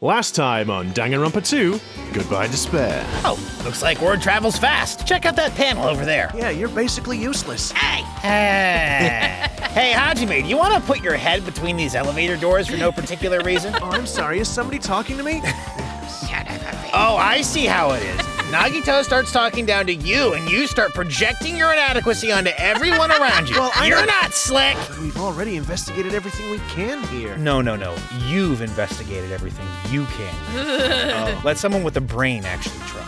Last time on Danganronpa 2, Goodye Despair. Oh, looks like word travels fast. Check out that panel over there. Yeah, you're basically useless. Hey! Hey, Hajime, do you want to put your head between these elevator doors for no particular reason? Oh, I'm sorry, is somebody talking to me? Oh, I see how it is. Nagito starts talking down to you, and you start projecting your inadequacy onto everyone around you. Well, You're not slick! We've already investigated everything we can here. No. You've investigated everything you can. Oh. Let someone with a brain actually try.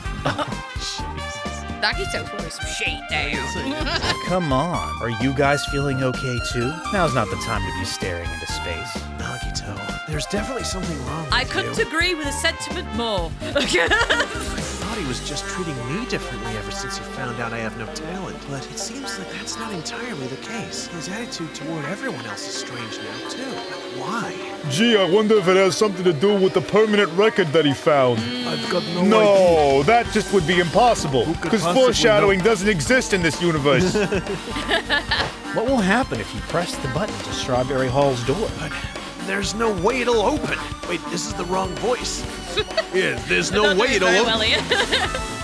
Nagito's throwing some shade now. Come on. Are you guys feeling okay too? Now's not the time to be staring into space. Nagito, there's definitely something wrong with I couldn't you. agree with the sentiment more. I thought he was just treating me differently ever since he found out I have no talent. But it seems that that's not entirely the case. His attitude toward everyone else is strange now, too. Why? Gee, I wonder if it has something to do with the permanent record that he found. I've got no idea. No, that just would be impossible. Who could Because possibly foreshadowing know? doesn't exist in this universe. What will happen if you press the button to Strawberry Hall's door? But there's no way it'll open. Wait, this is the wrong voice. Yeah, there's no way it'll open. Well, Ian.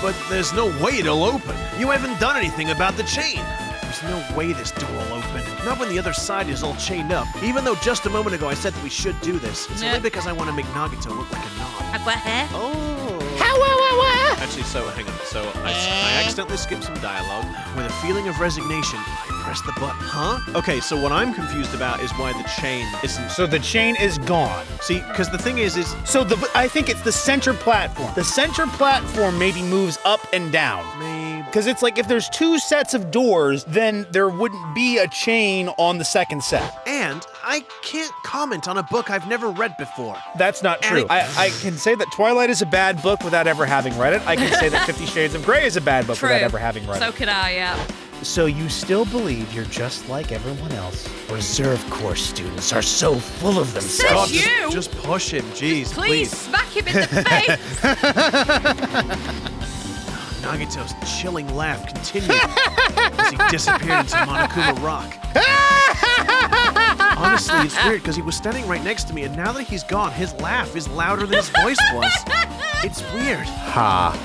But there's no way it'll open. You haven't done anything about the chain. There's no way this door will open. Not when the other side is all chained up. Even though just a moment ago I said that we should do this. It's only because I want to make Nagito look like a knob. I've got hair. Oh. Actually, so hang on. So I accidentally skipped some dialogue. With a feeling of resignation, I pressed the button. Huh? Okay, so what I'm confused about is why the chain isn't... So the chain is gone. See, because the thing is... So I think it's the center platform. The center platform maybe moves up and down. Maybe... Because it's like if there's two sets of doors, then there wouldn't be a chain on the second set. And I can't comment on a book I've never read before. That's not true. I can say that Twilight is a bad book without ever having read it. I can say that 50 Shades of Grey is a bad book without ever having read So it. could I, yeah. So you still believe you're just like everyone else? Reserve Corps students are so full of themselves. Says you! Just push him, jeez, Please smack him in the face! Nagito's chilling laugh continued as he disappeared into Monokuma Rock. Honestly, it's weird because he was standing right next to me, and now that he's gone, his laugh is louder than his voice was. It's weird. Ha.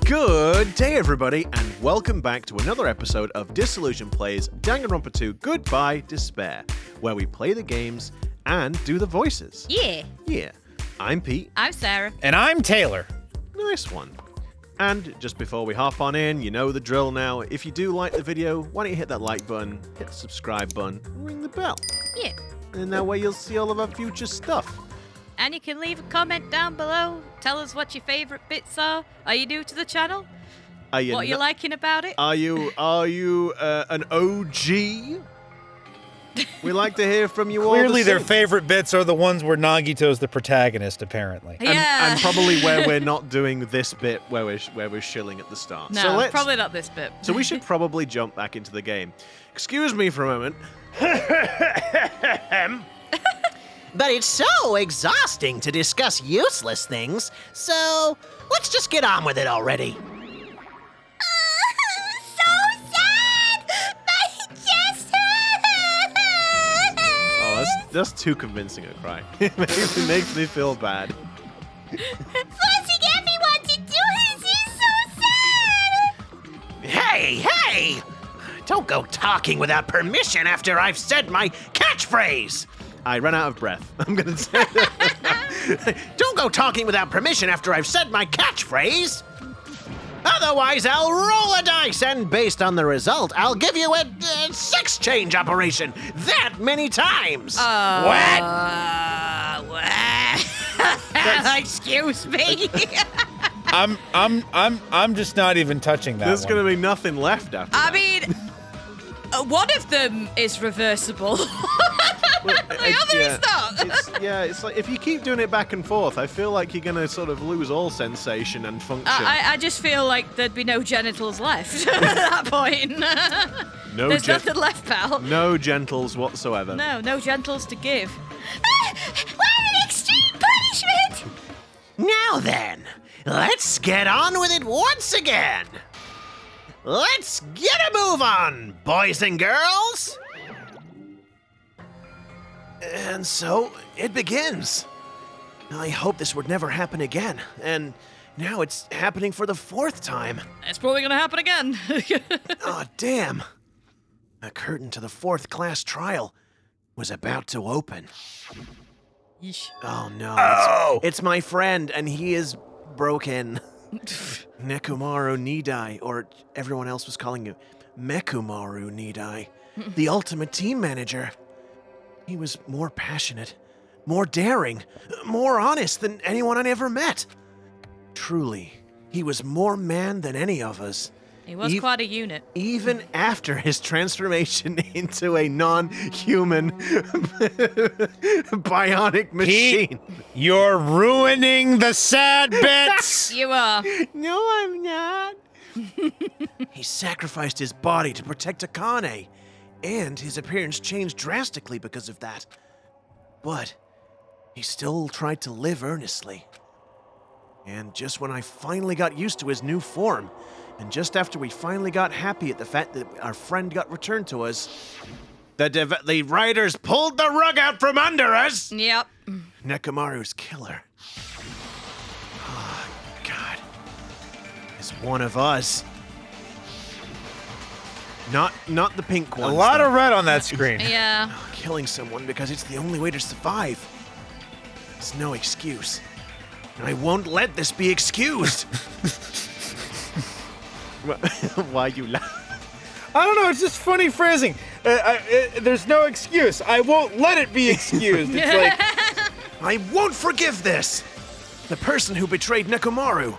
Good day, everybody, and welcome back to another episode of Disillusion Plays Danganronpa 2 Goodye Despair, where we play the games and do the voices. Yeah. Yeah. I'm Pete. I'm Sarah. And I'm Taylor. Nice one. And just before we hop on in, you know the drill now. If you do like the video, why don't you hit that like button, hit the subscribe button, and ring the bell. Yeah. And that way you'll see all of our future stuff. And you can leave a comment down below. Tell us what your favorite bits are. Are you new to the channel? Are you What you liking about it? Are you an OG? We like to hear from you all. Clearly their same. favorite bits are the ones where Nagito's the protagonist, apparently. Yeah. And probably where we're not doing this bit where we're shilling at the start. No, So let's, probably not this bit. So we should probably jump back into the game. Excuse me for a moment. But it's so exhausting to discuss useless things, so let's just get on with it already. So sad! My chest Oh, that's too convincing a cry. It makes me feel bad. Forcing everyone to do this is so sad! Hey! Don't go talking without permission after I've said my catchphrase! I ran out of breath. I'm gonna say Don't go talking without permission after I've said my catchphrase! Otherwise, I'll roll a dice, and based on the result, I'll give you a sex change operation that many times! What? Excuse me. I'm just not even touching that there's one. gonna be nothing left after I that. mean, one of them is reversible. Well, The other is not. It's like if you keep doing it back and forth, I feel like you're gonna sort of lose all sensation and function. I just feel like there'd be no genitals left at that point. There's nothing left, pal. No gentles whatsoever. No genitals to give. What an extreme punishment! Now then, let's get on with it once again! Let's get a move on, boys and girls! And so it begins. I hope this would never happen again. And now it's happening for the 4th time. It's probably gonna happen again. Oh, damn. The curtain to the 4th class trial was about to open. Yeesh. Oh, no. It's my friend, and he is broken. Nekomaru Nidai, or everyone else was calling him Mekumaru Nidai, the ultimate team manager. He was more passionate, more daring, more honest than anyone I ever met. Truly, he was more man than any of us. He was quite a unit. Even after his transformation into a non-human bionic machine. You're ruining the sad bits. You are. No, I'm not. He sacrificed his body to protect Akane, and his appearance changed drastically because of that. But he still tried to live earnestly. And just when I finally got used to his new form, and just after we finally got happy at the fact that our friend got returned to us, the writers pulled the rug out from under us! Yep. Nekomaru's killer. Oh, God. Is one of us. Not the pink A one. lot of red on that screen. Yeah. Killing someone because it's the only way to survive. It's no excuse. And I won't let this be excused. Why you laugh? I don't know. It's just funny phrasing. There's no excuse. I won't let it be excused. It's like I won't forgive this. The person who betrayed Nekomaru,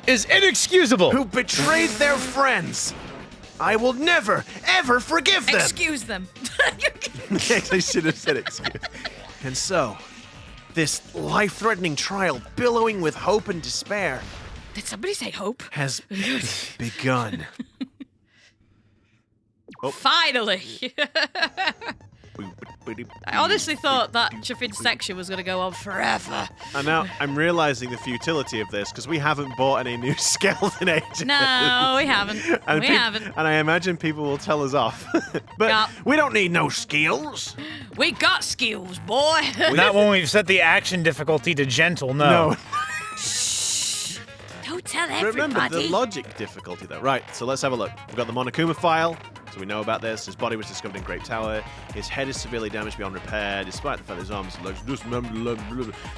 is inexcusable. who betrayed their friends. I will never, ever forgive them. Excuse them. I should have said excuse. And so, this life-threatening trial, billowing with hope and despair, Did somebody say hope? has begun. Finally. I honestly thought that Chuffin section was going to go on forever. And now I'm realizing the futility of this because we haven't bought any new skeleton ages. No, we haven't. And We haven't. And I imagine people will tell us off. But Yup. we don't need no skills. We got skills, boy. Not when we've set the action difficulty to gentle. No. Don't tell everybody. Remember the logic difficulty though. Right, so let's have a look. We've got the Monokuma file. So we know about this. His body was discovered in Great Tower. His head is severely damaged beyond repair, despite the fact his arms are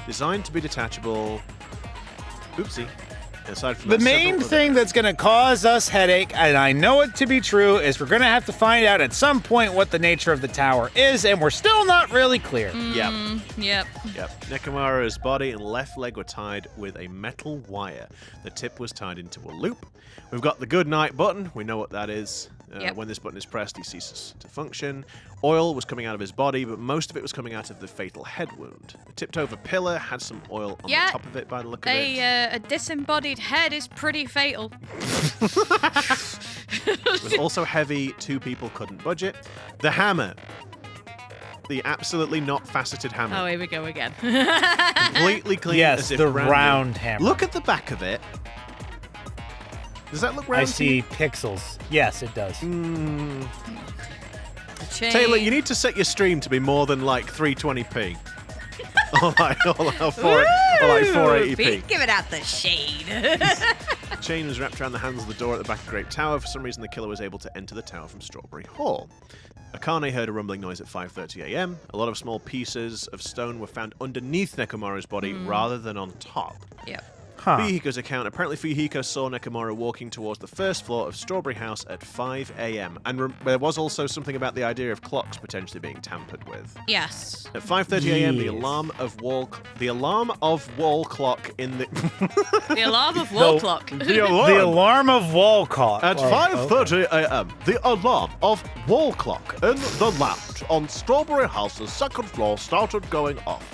designed to be detachable. Oopsie. Aside from The that, main several thing that's going to cause us headache, and I know it to be true, is we're going to have to find out at some point what the nature of the tower is, and we're still not really clear. Yep. Yep. Yep. Nekomaru's body and left leg were tied with a metal wire. The tip was tied into a loop. We've got the good night button. We know what that is. Yep. When this button is pressed, he ceases to function. Oil was coming out of his body, but most of it was coming out of the fatal head wound. A tipped-over pillar had some oil on the top of it by the look of it. A disembodied head is pretty fatal. It was also heavy. 2 people couldn't budge it. The hammer. The absolutely not faceted hammer. Oh, here we go again. Completely clean. Yes, as if the brand round new. hammer. Look at the back of it. Does that look round I to see you? pixels. Yes, it does. Taylor, you need to set your stream to be more than like 320p. or like 480p. Be giving out the shade. Chain was wrapped around the handles of the door at the back of Great Tower. For some reason, the killer was able to enter the tower from Strawberry Hall. Akane heard a rumbling noise at 5:30 a.m. A lot of small pieces of stone were found underneath Nekomaru's body rather than on top. Yep. Huh. Fuyuhiko's account. Apparently, Fuyuhiko saw Nekomaru walking towards the first floor of Strawberry House at 5 a.m. And there was also something about the idea of clocks potentially being tampered with. Yes. At 5:30 a.m., the Yes. alarm of wall clock in the The alarm of wall clock. the alarm. The alarm of wall clock. At Oh, 5:30 a.m., the alarm of wall clock in the lounge on Strawberry House's second floor started going off.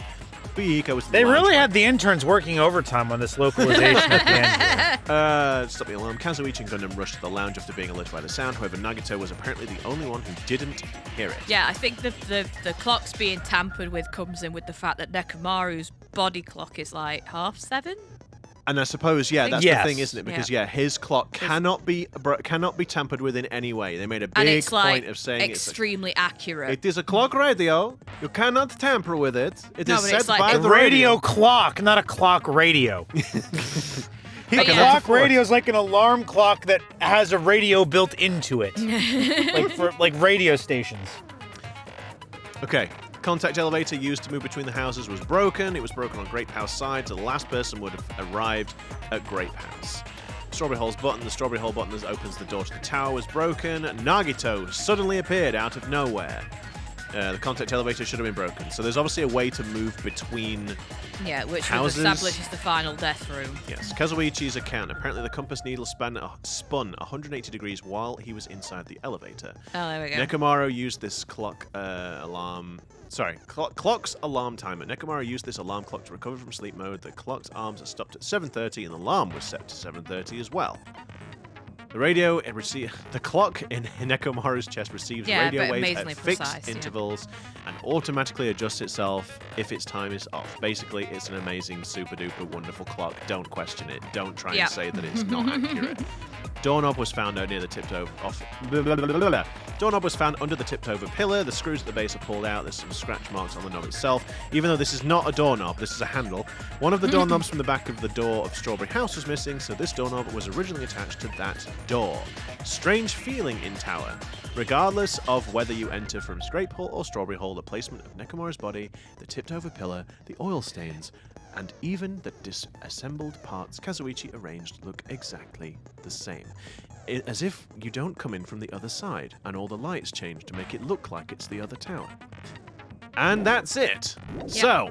Fuyuhiko was in the They lounge really when- had the interns working overtime on this localization at the end. Stop the alarm. Kazuichi and Gundam rushed to the lounge after being alerted by the sound. However, Nagito was apparently the only one who didn't hear it. Yeah, I think the clocks being tampered with comes in with the fact that Nekomaru's body clock is like 7:30. And I suppose, that's Yes. the thing, isn't it? Because his clock cannot be tampered with in any way. They made a And big it's like point of saying extremely accurate. it is a clock radio. You cannot tamper with it. It No, is but set it's like by a the Radio clock, not a clock radio. A But yeah. clock radio is like an alarm clock that has a radio built into it, like radio stations. Okay. Contact elevator used to move between the houses was broken. It was broken on Grape House side, so the last person would have arrived at Grape House. Strawberry Hole's button, the Strawberry Hole button that opens the door to the tower, was broken. Nagito suddenly appeared out of nowhere. The contact elevator should have been broken. So there's obviously a way to move between which houses. would establish is the final death room. Yes, Kazuichi's account. Apparently the compass needle spun 180 degrees while he was inside the elevator. Oh, there we go. Nekomaru used this clock's alarm timer. Nekomaru used this alarm clock to recover from sleep mode. The clock's arms are stopped at 7:30 and the alarm was set to 7:30 as well. The clock in Nekomaru's chest receives radio but waves amazingly at fixed precise, intervals and automatically adjusts itself if its time is off. Basically, it's an amazing, super duper wonderful clock. Don't question it. Don't try and say that it's not accurate. Doorknob was found near the Doorknob was found under the tipped-over pillar. The screws at the base are pulled out. There's some scratch marks on the knob itself. Even though this is not a doorknob, this is a handle. One of the doorknobs from the back of the door of Strawberry House was missing, so this doorknob was originally attached to that door. Strange feeling in tower. Regardless of whether you enter from Scrape Hole or Strawberry Hole, the placement of Nekomaru's body, the tipped-over pillar, the oil stains, and even the disassembled parts Kazuichi arranged look exactly the same. As if you don't come in from the other side, and all the lights change to make it look like it's the other tower. And that's it. So,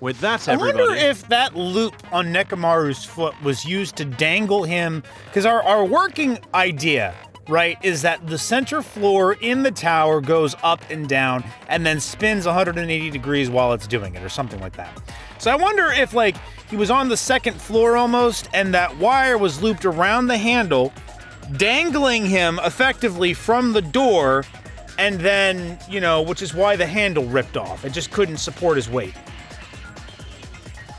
with that, everybody... I wonder if that loop on Nekomaru's foot was used to dangle him, because our working idea, right, is that the center floor in the tower goes up and down, and then spins 180 degrees while it's doing it, or something like that. So I wonder if, like, he was on the second floor almost, and that wire was looped around the handle, dangling him effectively from the door, and then, which is why the handle ripped off. It just couldn't support his weight.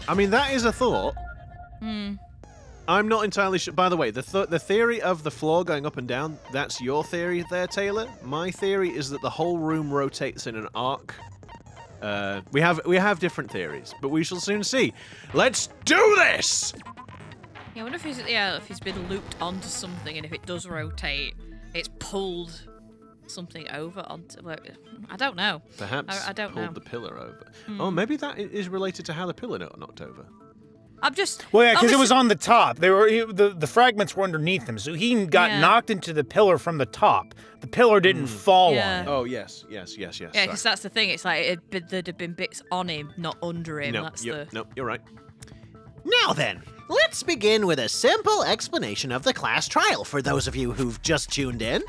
I mean, that is a thought. I'm not entirely sure. By the way, the theory of the floor going up and down, that's your theory there, Taylor. My theory is that the whole room rotates in an arc. We have different theories, but we shall soon see. Let's do this! I wonder if he's been looped onto something, and if it does rotate, it's pulled something over onto. I don't know. Perhaps I don't pulled know. the pillar over. Oh, maybe that is related to how the pillar knocked over. I'm just. Well, yeah, because it was on the top. The fragments were underneath him, so he got knocked into the pillar from the top. The pillar didn't fall on him. Oh, yes. Yeah, because that's the thing. It's like there'd have been bits on him, not under him. No, you're right. Now then, let's begin with a simple explanation of the class trial for those of you who've just tuned in.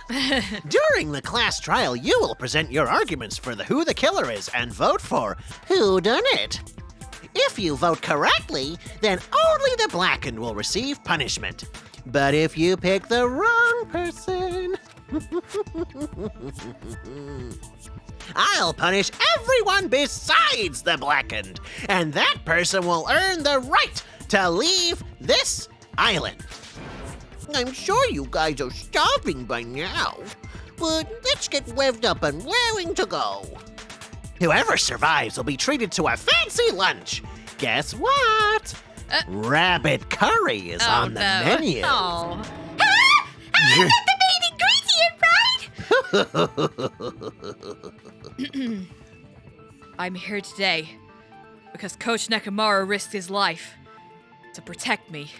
During the class trial, you will present your arguments for who the killer is and vote for who done it. If you vote correctly, then only the blackened will receive punishment. But if you pick the wrong person, I'll punish everyone besides the blackened, and that person will earn the right to leave this island. I'm sure you guys are starving by now, but let's get revved up and raring to go. Whoever survives will be treated to a fancy lunch. Guess what? Rabbit curry is on the menu. Ah, I got the main ingredient, right? I'm here today because Coach Nekomaru risked his life to protect me.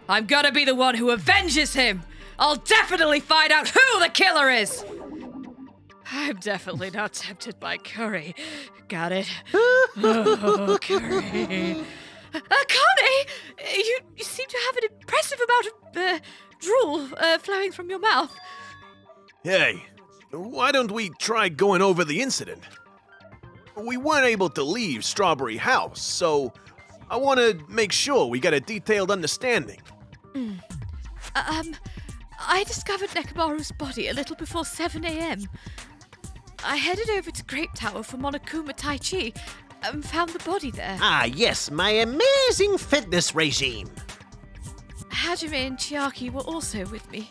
I'm gonna be the one who avenges him. I'll definitely find out who the killer is. I'm definitely not tempted by curry. Got it? Oh, curry. Connie, you seem to have an impressive amount of drool flowing from your mouth. Hey, why don't we try going over the incident? We weren't able to leave Strawberry House, so I want to make sure we get a detailed understanding. I discovered Nekomaru's body a little before 7 a.m. I headed over to Grape Tower for Monokuma Tai Chi, and found the body there. Ah, yes, my amazing fitness regime. Hajime and Chiaki were also with me.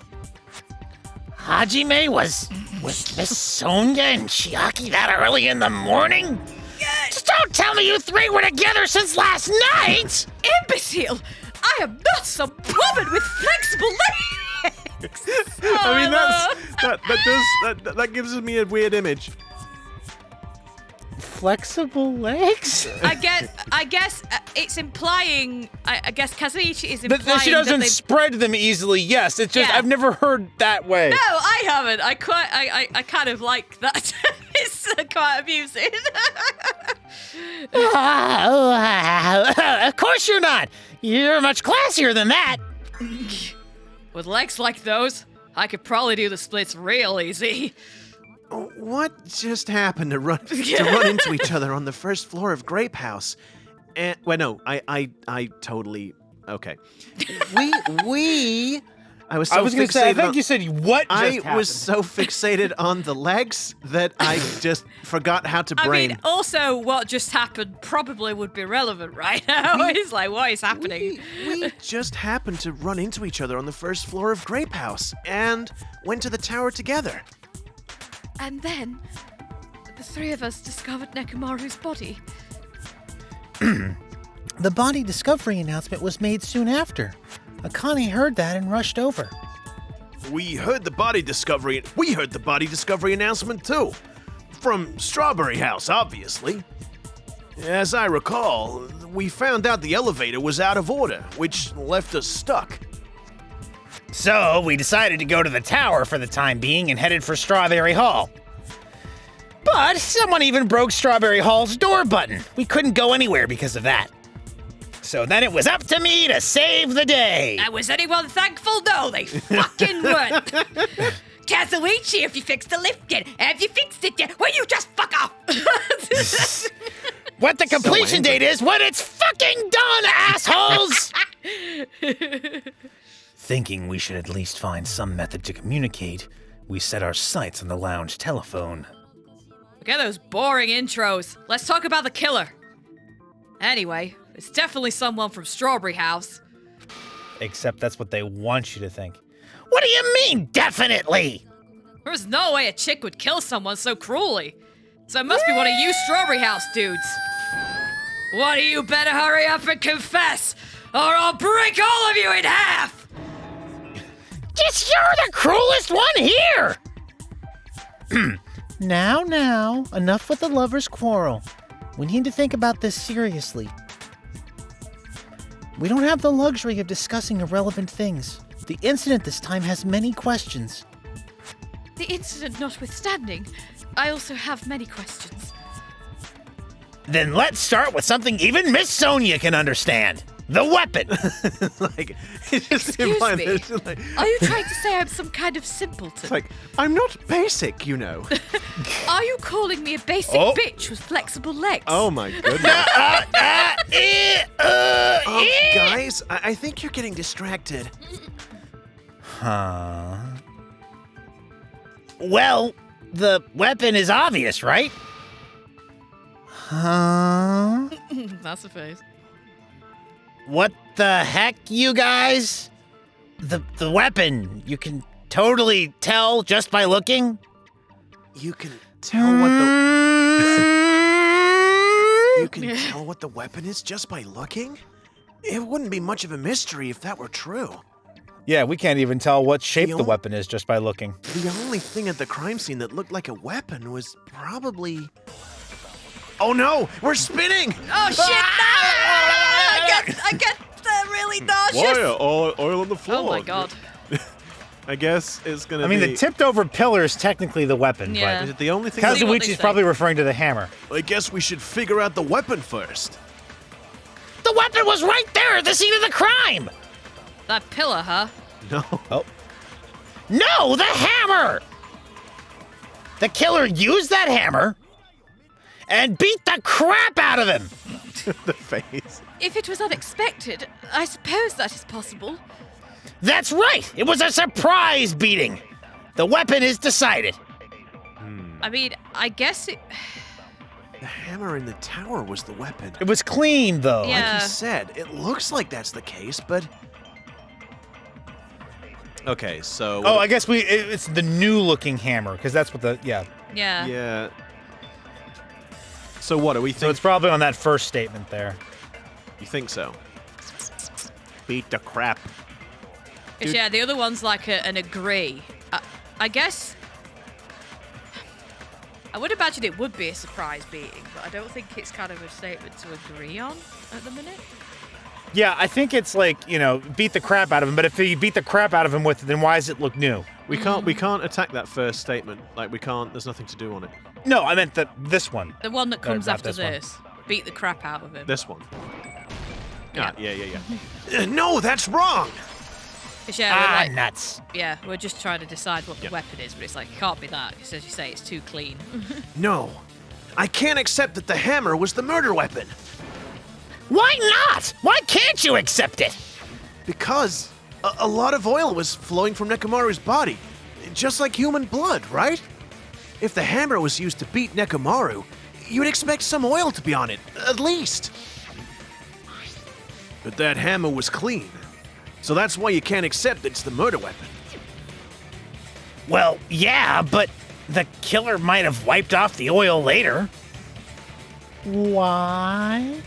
Hajime was Miss Sonia and Chiaki that early in the morning? Just don't tell me you three were together since last night! Imbecile! I am not some woman with flexible legs! I mean, that gives me a weird image. Flexible legs? I guess it's implying. I guess Kazuichi is implying That she doesn't that spread them easily. Yes, it's just Yeah. I've never heard that way. No, I haven't. I kind of like that. It's quite amusing. Of course you're not. You're much classier than that. With legs like those, I could probably do the splits real easy. What just happened to run into each other on the first floor of Grape House? And well, no, I totally okay. I was I was going to say, I fixated think on- you said what just I happened. was so fixated on the legs that I just forgot how to I brain. mean, also, what just happened probably would be relevant right now. It's like, what is happening? We just happened to run into each other on the first floor of Grape House and went to the tower together. And then, the three of us discovered Nekomaru's body. The body discovery announcement was made soon after. Akane heard that and rushed over. We heard the body discovery announcement too. From Strawberry House, obviously. As I recall, we found out the elevator was out of order, which left us stuck. So we decided to go to the tower for the time being and headed for Strawberry Hall. But someone even broke Strawberry Hall's door button. We couldn't go anywhere because of that. So then it was up to me to save the day. Was anyone thankful? No, they fucking weren't. Kazuichi, if you fixed the lift yet? Have you fixed it yet? Will you just fuck off? What the completion date is when it's fucking done, assholes! Thinking we should at least find some method to communicate, we set our sights on the lounge telephone. Forget those boring intros. Let's talk about the killer. Anyway, it's definitely someone from Strawberry House. Except that's what they want you to think. What do you mean, definitely? There's no way a chick would kill someone so cruelly. So it must be one of you Strawberry House dudes. One of you better hurry up and confess, or I'll break all of you in half! Just you're the cruelest one here! Now, enough with the lovers' quarrel. We need to think about this seriously. We don't have the luxury of discussing irrelevant things. The incident this time has many questions. The incident notwithstanding, I also have many questions. Then let's start with something even Miss Sonia can understand. The weapon! Like, it's just Excuse implied me. that it's just like, Are you trying to say I'm some kind of simpleton? it's like, I'm not basic, you know. Are you calling me a basic Oh. bitch with flexible legs? Oh my goodness. Guys, I think you're getting distracted. Huh? Well, the weapon is obvious, right? Huh? That's a face. What the heck, you guys? The weapon, you can totally tell just by looking? You can tell what the you can tell what the weapon is just by looking? It wouldn't be much of a mystery if that were true. Yeah, we can't even tell what shape The the ol- weapon is just by looking. The only thing at the crime scene that looked like a weapon was probably... Oh no! We're spinning! Oh shit! No! I get really nauseous. Oil on the floor. Oh my god. I guess it's gonna I mean, be... the tipped over pillar is technically the weapon, Yeah. Is it the only thing but See what they Kazuichi's say. probably referring to the hammer. I guess we should figure out the weapon first. The weapon was right there at the scene of the crime! That pillar, huh? No. Oh, No, the hammer! The killer used that hammer and beat the crap out of him! The face. If it was unexpected, I suppose that is possible. That's right! It was a surprise beating! The weapon is decided. I mean, I guess it... The hammer in the tower was the weapon. It was clean, though. Yeah. Like he said, it looks like that's the case, but... Okay, so... Oh, I guess it's the new-looking hammer, because that's what the... Yeah. Yeah. Yeah. So what, do we So think... it's probably on that first statement there. You think so? Beat the crap. 'Cause, yeah, the other one's like an agree. I guess... I would imagine it would be a surprise beating, but I don't think it's kind of a statement to agree on at the minute. Yeah, I think it's like, beat the crap out of him, but if you beat the crap out of him with it, then why does it look new? We can't attack that first statement. Like, we can't... There's nothing to do on it. No, I meant this one. The one that comes not after this one. this. Beat the crap out of him. This one. Yeah. Yeah. No, that's wrong! 'Cause, yeah, we're Nuts. yeah, we're just trying to decide what the weapon is, but it's like, it can't be that, because as you say, it's too clean. No. I can't accept that the hammer was the murder weapon. Why not? Why can't you accept it? Because a lot of oil was flowing from Nekomaru's body. Just like human blood, right? If the hammer was used to beat Nekomaru, you'd expect some oil to be on it, at least. But that hammer was clean. So that's why you can't accept it's the murder weapon. Well, yeah, but the killer might have wiped off the oil later. Why?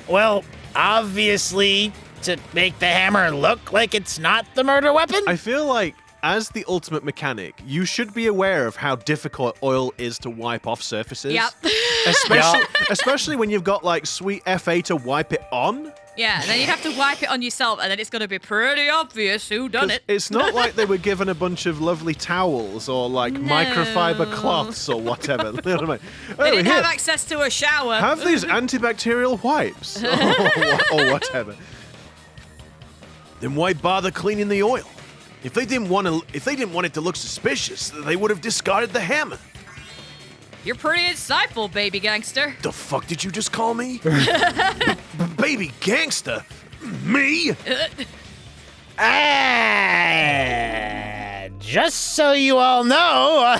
Well, obviously, to make the hammer look like it's not the murder weapon. I feel like, as the ultimate mechanic, you should be aware of how difficult oil is to wipe off surfaces. Yep. Especially when you've got, like, sweet FA to wipe it on. Yeah, and then you have to wipe it on yourself, and then it's going to be pretty obvious who done 'Cause it. It's not like they were given a bunch of lovely towels or, like, microfiber cloths or whatever. You know what I mean? They didn't here, have access to a shower. have these antibacterial wipes or whatever. Then why bother cleaning the oil? If they didn't want it to look suspicious, they would have discarded the hammer. You're pretty insightful, baby gangster. The fuck did you just call me? Baby gangster? Me? Just so you all know,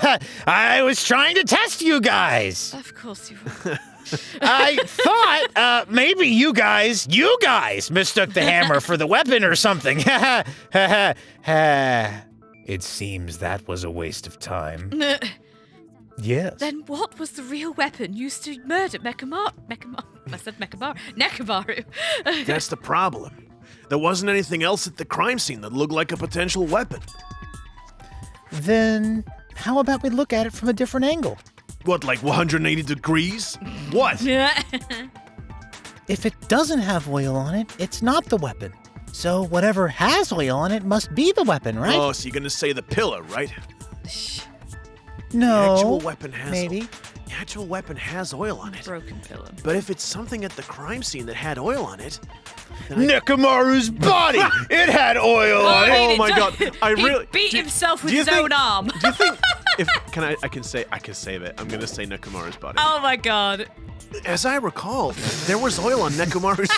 I was trying to test you guys. Of course you were. I thought maybe you guys mistook the hammer for the weapon or something. It seems that was a waste of time. Yes. Then what was the real weapon used to murder Nekomaru? That's the problem. There wasn't anything else at the crime scene that looked like a potential weapon. Then how about we look at it from a different angle? What, like 180 degrees? What? If it doesn't have oil on it, it's not the weapon. So whatever has oil on it must be the weapon, right? Oh, so you're gonna say the pillar, right? No. The actual weapon has maybe. The actual weapon has oil on it. Broken pillar. But if it's something at the crime scene that had oil on it, Nekomaru's body! It had oil on it! Oh my god! I He really beat himself with do you his think- own arm. Do you think if I can save it. I'm gonna say Nekomaru's body. Oh my god. As I recall, there was oil on Nekomaru's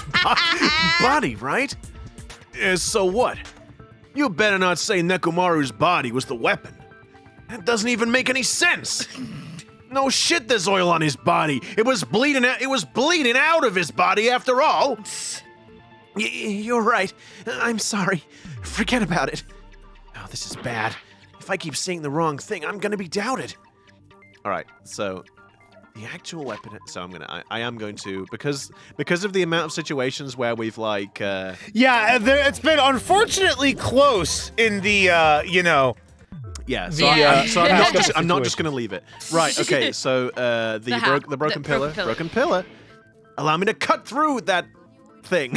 body, right? So what? You better not say Nekomaru's body was the weapon. That doesn't even make any sense. No shit, there's oil on his body. It was bleeding out of his body after all. You're right. I'm sorry. Forget about it. Oh, this is bad. If I keep saying the wrong thing, I'm gonna be doubted. All right, so the actual weapon. So I am going to because of the amount of situations where we've like. Yeah, it's been unfortunately close in the, Yeah, The, I'm not just gonna leave it. Right. Okay. So the broken pillar. Allow me to cut through that thing.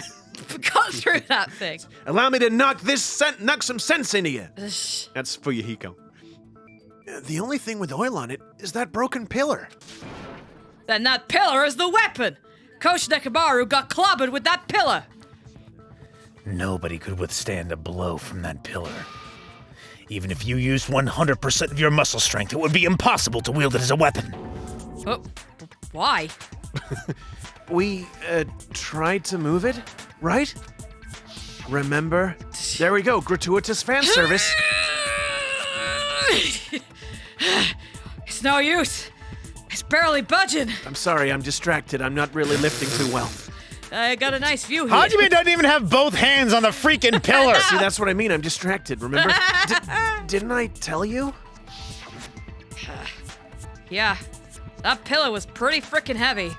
Cut through that thing. Allow me to knock some sense into you. That's for you, Hiko. The only thing with oil on it is that broken pillar. Then that pillar is the weapon. Coach Nekomaru got clobbered with that pillar. Nobody could withstand a blow from that pillar. Even if you used 100% of your muscle strength, it would be impossible to wield it as a weapon. Oh, why? We tried to move it, right? Remember? There we go, gratuitous fan service. It's no use. His barely budging. I'm sorry, I'm distracted. I'm not really lifting too well. I got a nice view here. Hajime doesn't even have both hands on the freaking pillar. See, that's what I mean. I'm distracted, remember? Didn't I tell you? Yeah, that pillar was pretty freaking heavy.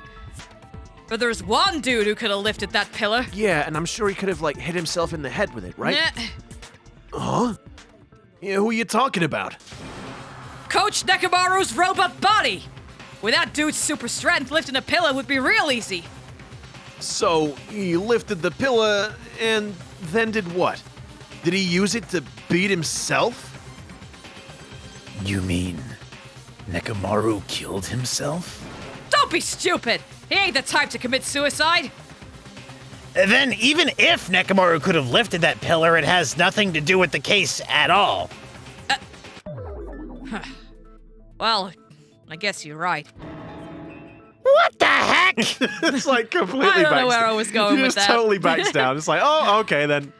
But there's one dude who could have lifted that pillar. Yeah, and I'm sure he could have, like, hit himself in the head with it, right? Nah. Huh? Yeah, who are you talking about? Coach Nekomaru's robot body. With that dude's super strength, lifting a pillar would be real easy. So, he lifted the pillar and then did what? Did he use it to beat himself? You mean Nekomaru killed himself? Don't be stupid. He ain't the type to commit suicide. Then even if Nekomaru could have lifted that pillar, it has nothing to do with the case at all. Well, I guess you're right. What the heck? It's like completely I don't know backs where down. I was going He with just that. totally backs down. It's like, oh, okay then.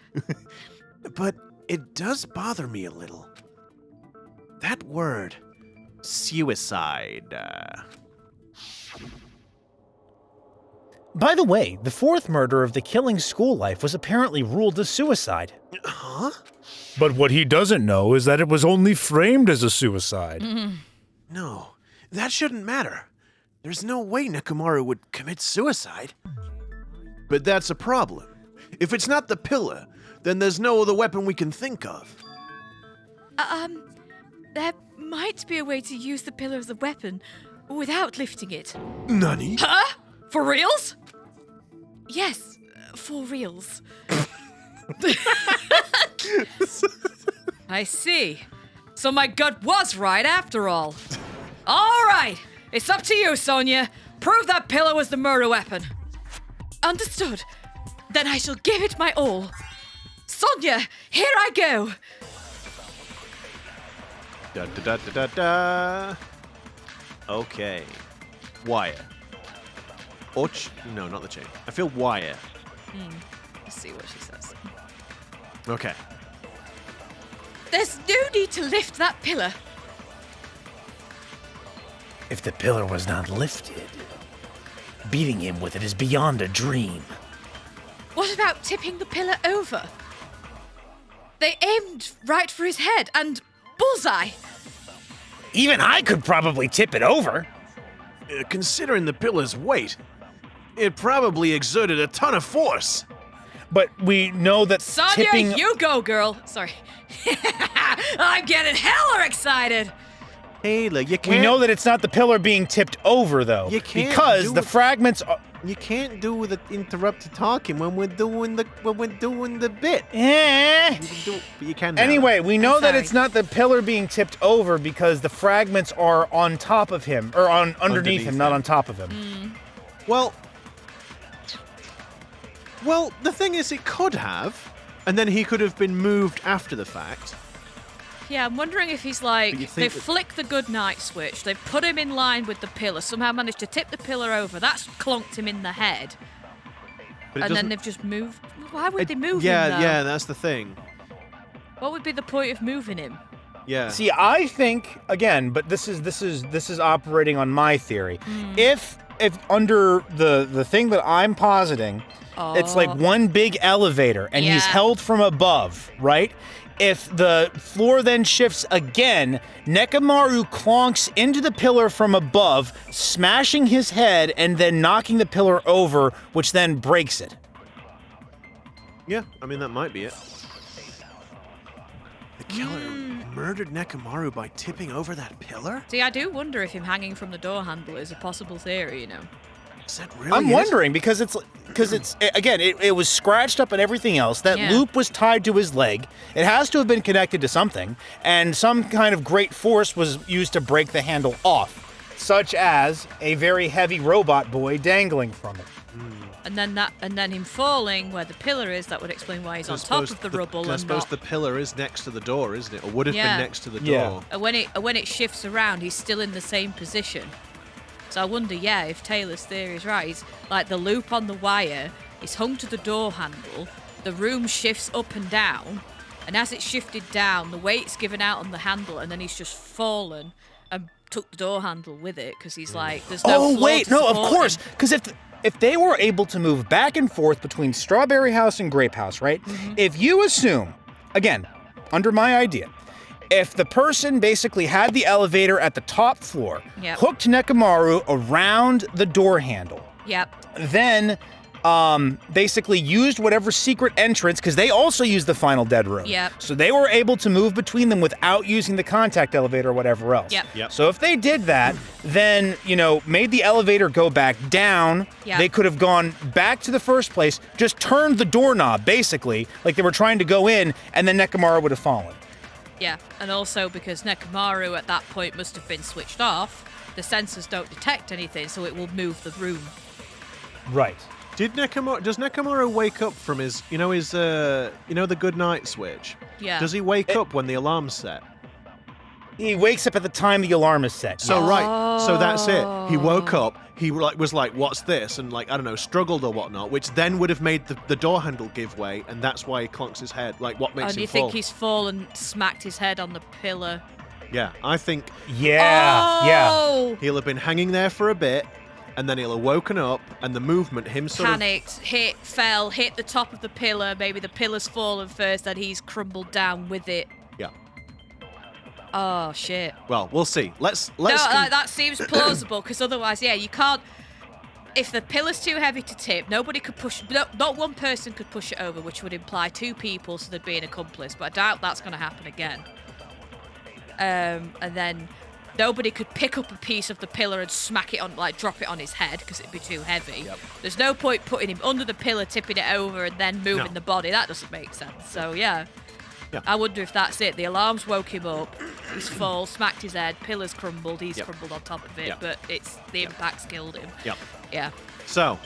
But it does bother me a little. That word, suicide. By the way, the fourth murder of the Killing School Life was apparently ruled as suicide. Huh? But what he doesn't know is that it was only framed as a suicide. No, that shouldn't matter. There's no way Nekomaru would commit suicide. But that's a problem. If it's not the pillar, then there's no other weapon we can think of. There might be a way to use the pillar as a weapon without lifting it. Nani? Huh? For reals? Yes, for reals. I see. So my gut was right after all. All right, it's up to you, Sonia. Prove that pillar was the murder weapon. Understood. Then I shall give it my all. Sonia, here I go. Da da da da da da. Okay. Wire. Or no, not the chain. I feel wire. Let's see what she says. Okay. There's no need to lift that pillar. If the pillar was not lifted, beating him with it is beyond a dream. What about tipping the pillar over? They aimed right for his head and bullseye. Even I could probably tip it over. Considering the pillar's weight, it probably exerted a ton of force. But we know that Sonia, tipping... you go, girl. Sorry. I'm getting hella excited. Taylor, you can't. We know that it's not the pillar being tipped over, though. You can't because do the it. fragments are... You can't do the interrupted talking when we're doing the bit. Eh. You can do it, but you can now. Anyway, we know that sorry. it's not the pillar being tipped over because the fragments are on top of him, or on underneath him, not on top of him. Well, the thing is, it could have, and then he could have been moved after the fact. Yeah, I'm wondering if he's like, But you they think that- flicked the good night switch, they've put him in line with the pillar, somehow managed to tip the pillar over, that's clonked him in the head, But it and then doesn't- they've just moved. Why would they move yeah, him, though? yeah, that's the thing. What would be the point of moving him? Yeah. See, I think again, but this is operating on my theory. If under the thing that I'm positing, it's like one big elevator and he's Yeah. held from above, right? If the floor then shifts again, Nekomaru clonks into the pillar from above, smashing his head and then knocking the pillar over, which then breaks it. Yeah, I mean, that might be it. The killer murdered Nekomaru by tipping over that pillar? See, I do wonder if him hanging from the door handle is a possible theory, you know. Is that really I'm it? wondering because it's again it was scratched up and everything else. That Yeah. loop was tied to his leg. It has to have been connected to something, and some kind of great force was used to break the handle off, such as a very heavy robot boy dangling from it. And then him falling where the pillar is, that would explain why he's on top of the rubble I and suppose not. the pillar is next to the door, isn't it? Or would have Yeah. been next to the Yeah. door. And when it shifts around, he's still in the same position. So I wonder, yeah, if Taylor's theory is right, he's like the loop on the wire is hung to the door handle, the room shifts up and down, and as it shifted down, the weight's given out on the handle, and then he's just fallen and took the door handle with it because he's like, there's no Oh floor wait, to no, of support course, him. because if they were able to move back and forth between Strawberry House and Grape House, right? If you assume, again, under my idea, if the person basically had the elevator at the top floor, Yep. hooked Nekomaru around the door handle, Yep. then basically used whatever secret entrance, because they also used the final dead room. Yep. So they were able to move between them without using the contact elevator or whatever else. Yep. So if they did that, then, made the elevator go back down, Yep. they could have gone back to the first place, just turned the doorknob, basically, like they were trying to go in, and then Nekomaru would have fallen. Yeah, and also because Nekomaru at that point must have been switched off, the sensors don't detect anything, so it will move the room. Right. Does Nekomaru wake up from his, the good night switch? Yeah. Does he wake up when the alarm's set? He wakes up at the time the alarm is set. So so that's it. He woke up. He was like, "What's this?" And struggled or whatnot, which then would have made the door handle give way, and that's why he clunks his head. Like, what makes And him you fall? think he's fallen, smacked his head on the pillar? Yeah, I think Oh! he'll have been hanging there for a bit, and then he'll have woken up, and the movement, him sort Panicked, hit the top of the pillar. Maybe the pillar's fallen first, and he's crumbled down with it. Yeah. Oh shit! Well, we'll see. Let's. No, that seems plausible because otherwise, you can't. If the pillar's too heavy to tip, nobody could push. Not one person could push it over, which would imply two people, so there'd be an accomplice. But I doubt that's going to happen again. And then nobody could pick up a piece of the pillar and smack it on, drop it on his head because it'd be too heavy. Yep. There's no point putting him under the pillar, tipping it over, and then moving the body. That doesn't make sense. So yeah. I wonder if that's it. The alarms woke him up. He's full, smacked his head, pillar's crumbled, he's crumbled on top of it, but it's the impact's killed him. Yep. Yeah. So,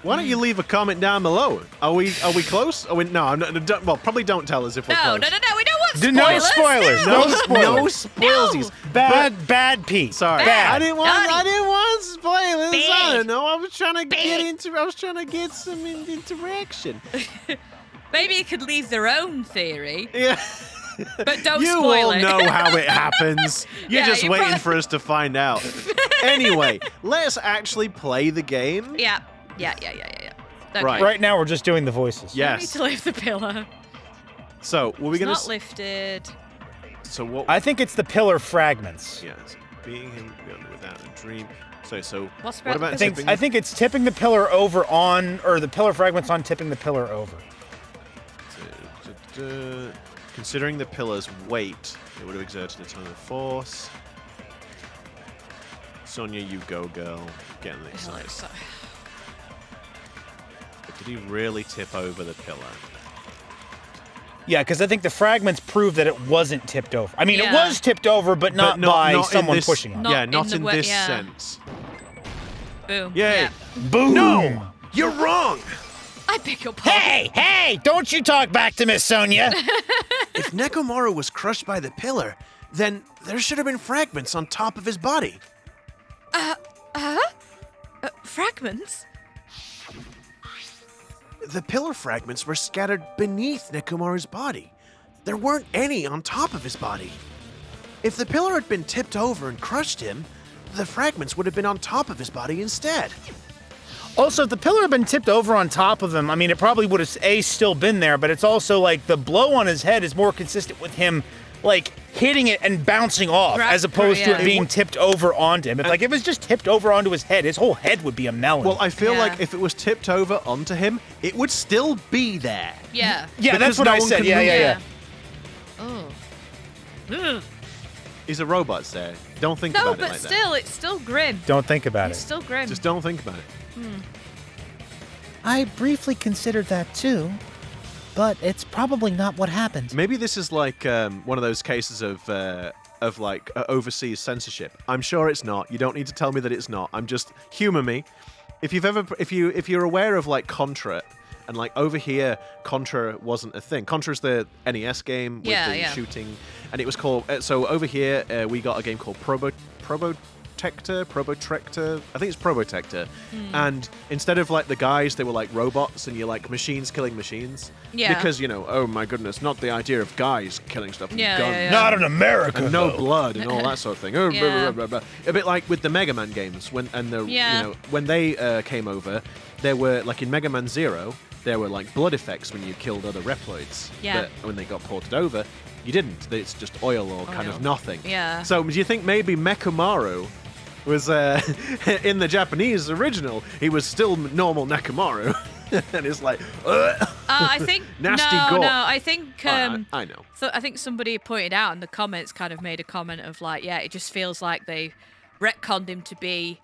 why don't you leave a comment down below? Are we close? No, I'm not. Well, probably don't tell us if we're No, close. we don't want spoilers. No spoilers. No No spoilers. spoilsies. Bad Pete. Sorry, Bad. I didn't want spoilers. Bad. I don't know. I was trying to get some interaction. Maybe you could leave their own theory, Yeah. but don't You spoil all it. know how it happens. You're Yeah, just you waiting probably- for us to find out. Anyway, let's actually play the game. Yeah. Okay. Right. Right now we're just doing the voices. I need Yes. to lift the pillar. So, were we It's gonna? not lifted. So what? I think it's the pillar fragments. Yes. Being him without a dream. So What's what about about the tipping? I think it's tipping the pillar over on, or the pillar fragments on tipping the pillar over. Considering the pillar's weight, it would have exerted a ton of force. Sonia, you go, girl. Getting this. Hell, it's so- But did he really tip over the pillar? Yeah, because I think the fragments prove that it wasn't tipped over. I mean, it Yeah. was tipped over, but not by in someone this- pushing on it. Not Yeah, in not the in way- this yeah. sense. Boom. Yay. Yeah. Boom! No! You're wrong! I pick your pardon. Hey, don't you talk back to Miss Sonia. If Nekomaru was crushed by the pillar, then there should have been fragments on top of his body. Fragments? The pillar fragments were scattered beneath Nekomaru's body. There weren't any on top of his body. If the pillar had been tipped over and crushed him, the fragments would have been on top of his body instead. Also, if the pillar had been tipped over on top of him, I mean, it probably would have still been there, but it's also like the blow on his head is more consistent with him hitting it and bouncing off, Right, as opposed to yeah. it being tipped over onto him. If it was just tipped over onto his head, his whole head would be a melon. Well, I feel Yeah. like if it was tipped over onto him, it would still be there. Yeah. yeah, that's because what no I one said. can Yeah, move yeah, it. yeah. Oh. Ugh. He's a robot, Sarah. Don't think No, about it but like that. still, it's still grim. Don't think about It's it. still grim. Just don't think about it. I briefly considered that too, but it's probably not what happened. Maybe this is like one of those cases of overseas censorship. I'm sure it's not. You don't need to tell me that it's not. I'm just humor me. If you're aware of Contra, and over here Contra wasn't a thing. Contra's the NES game with the shooting, and it was called. So over here we got a game called Probotector. I think it's Probotector. And instead of like the guys, they were like robots, and you're like machines killing machines. Yeah. Because oh my goodness, not the idea of guys killing stuff with Yeah, guns. yeah, yeah. Not in America. And no though. blood and all that sort of thing. Oh, Yeah. blah, blah, blah, blah. A bit like with the Mega Man games when they came over, there were like in Mega Man 0, there were like blood effects when you killed other Reploids. Yeah. But when they got ported over, you didn't. It's just oil or kind of nothing. Yeah. So do you think maybe Mechamaru was in the Japanese original? He was still normal Nekamaru, and it's like, I think Nasty no, gore. no. I think I know. So I think somebody pointed out in the comments, kind of made a comment of like, yeah, it just feels like they retconned him to be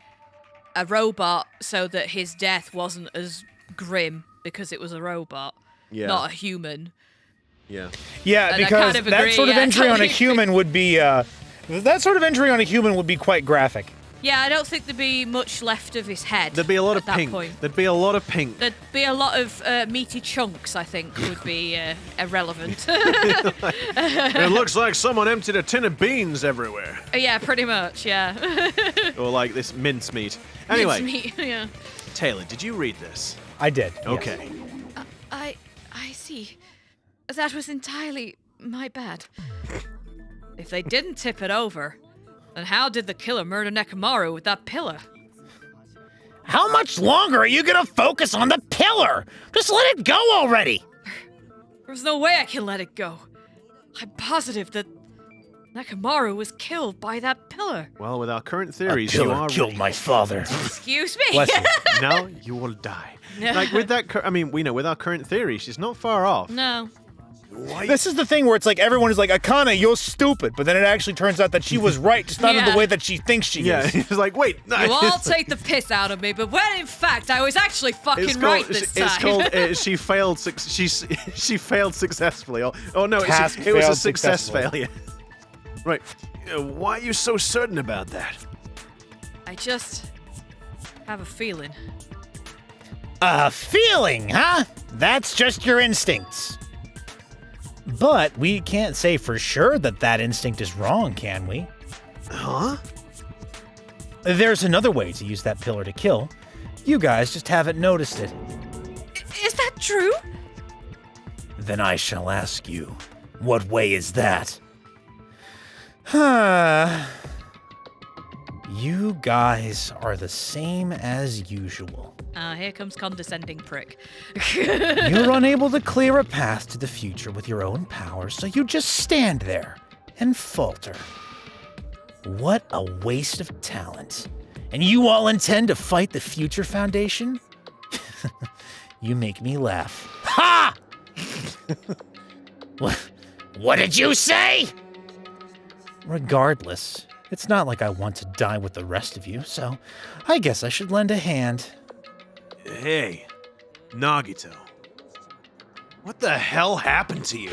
a robot so that his death wasn't as grim because it was a robot, Yeah. not a human. Yeah. Yeah, And I because kind of that agree, sort of yeah, injury on a totally. human would be quite graphic. Yeah, I don't think there'd be much left of his head. There'd be a lot of at that pink. point. There'd be a lot of pink. There'd be a lot of meaty chunks, I think, would be irrelevant. It looks like someone emptied a tin of beans everywhere. Yeah, pretty much, yeah. Or like this mincemeat. Anyway, Mincemeat, yeah. Taylor, did you read this? I did. yes. Okay. I see. That was entirely my bad. If they didn't tip it over, then how did the killer murder Nekamaru with that pillar? How much longer are you gonna focus on the pillar? Just let it go already. There's no way I can let it go. I'm positive that Nekamaru was killed by that pillar. Well, with our current theories, Killer you are killed right. my father. Excuse me? Bless you. Now you will die. Like with that, we know with our current theory, she's not far off. No. This is the thing where it's like everyone is like, Akane, you're stupid, but then it actually turns out that she was right, just not in Yeah. the way that she thinks she Yeah, is. he's like, wait, no. You all take the piss out of me, but when in fact I was actually fucking It's right called, this it's time. called she failed. She failed successfully. Oh no, Task it was a failed success successfully. failure. Right. Why are you so certain about that? I just have a feeling. A feeling, huh? That's just your instincts. But we can't say for sure that that instinct is wrong, can we? Huh? There's another way to use that pillar to kill. You guys just haven't noticed it. Is that true? Then I shall ask you, what way is that? You guys are the same as usual. Here comes condescending prick. You're unable to clear a path to the future with your own power, so you just stand there and falter. What a waste of talent. And you all intend to fight the Future Foundation? You make me laugh. Ha! What did you say? Regardless, it's not like I want to die with the rest of you, so I guess I should lend a hand. Hey, Nagito. What the hell happened to you?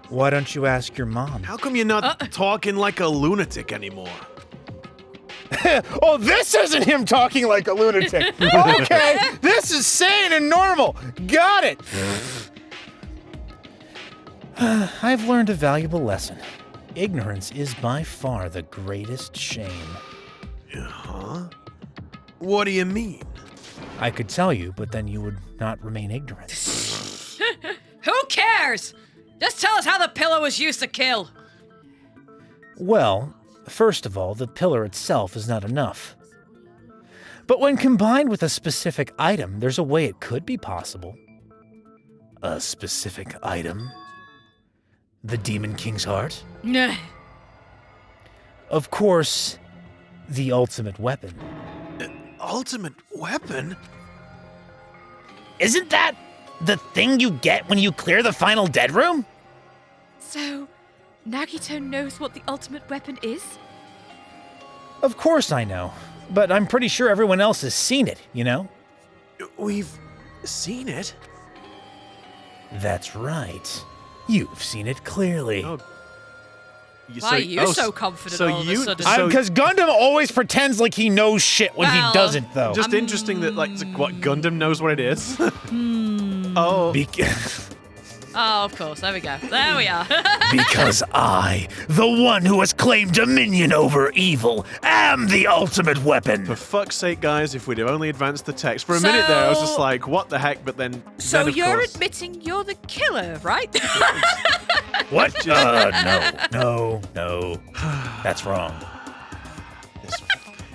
Why don't you ask your mom? How come you're not talking like a lunatic anymore? Oh, this isn't him talking like a lunatic. Okay, this is sane and normal. Got it. I've learned a valuable lesson. Ignorance is by far the greatest shame. Huh? What do you mean? I could tell you, but then you would not remain ignorant. Who cares? Just tell us how the pillow was used to kill. Well, first of all, the pillar itself is not enough. But when combined with a specific item, there's a way it could be possible. A specific item? The Demon King's heart? Nah. Of course, the ultimate weapon. Ultimate weapon? Isn't that the thing you get when you clear the final dead room? So, Nagito knows what the ultimate weapon is? Of course I know, but I'm pretty sure everyone else has seen it, you know? We've seen it. That's right. You've seen it clearly. Oh. Why are you so confident all of a sudden? Because Gundam always pretends like he knows shit when Well, he doesn't, though. Just interesting that, like, what, Gundam knows what it is? Oh. Oh, of course. There we go. There we are. Because I, the one who has claimed dominion over evil, am the ultimate weapon. For fuck's sake, guys, if we'd have only advanced the text. For a minute there, I was just like, what the heck? But then. So then of you're course, admitting you're the killer, right? What? No. That's wrong. this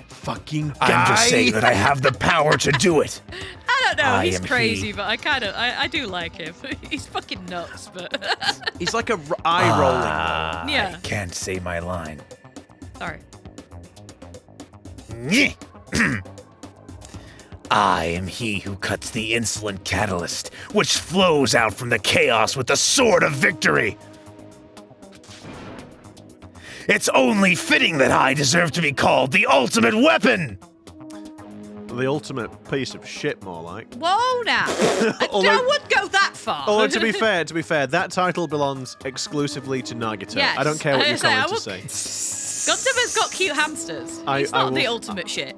fucking guy. I'm just saying that I have the power to do it. I don't know. I He's am crazy, he. but I do like him. He's fucking nuts, but He's like a eye rolling. yeah. I can't say my line. Sorry. I am he who cuts the insolent catalyst, which flows out from the chaos with the sword of victory. It's only fitting that I deserve to be called the ultimate weapon. The ultimate piece of shit, more like. Whoa, now. I wouldn't go that far. Although to be fair, that title belongs exclusively to Nagito. Yes. I don't care what I you're was gonna going to say. Gundam has got cute hamsters. He's not the ultimate shit.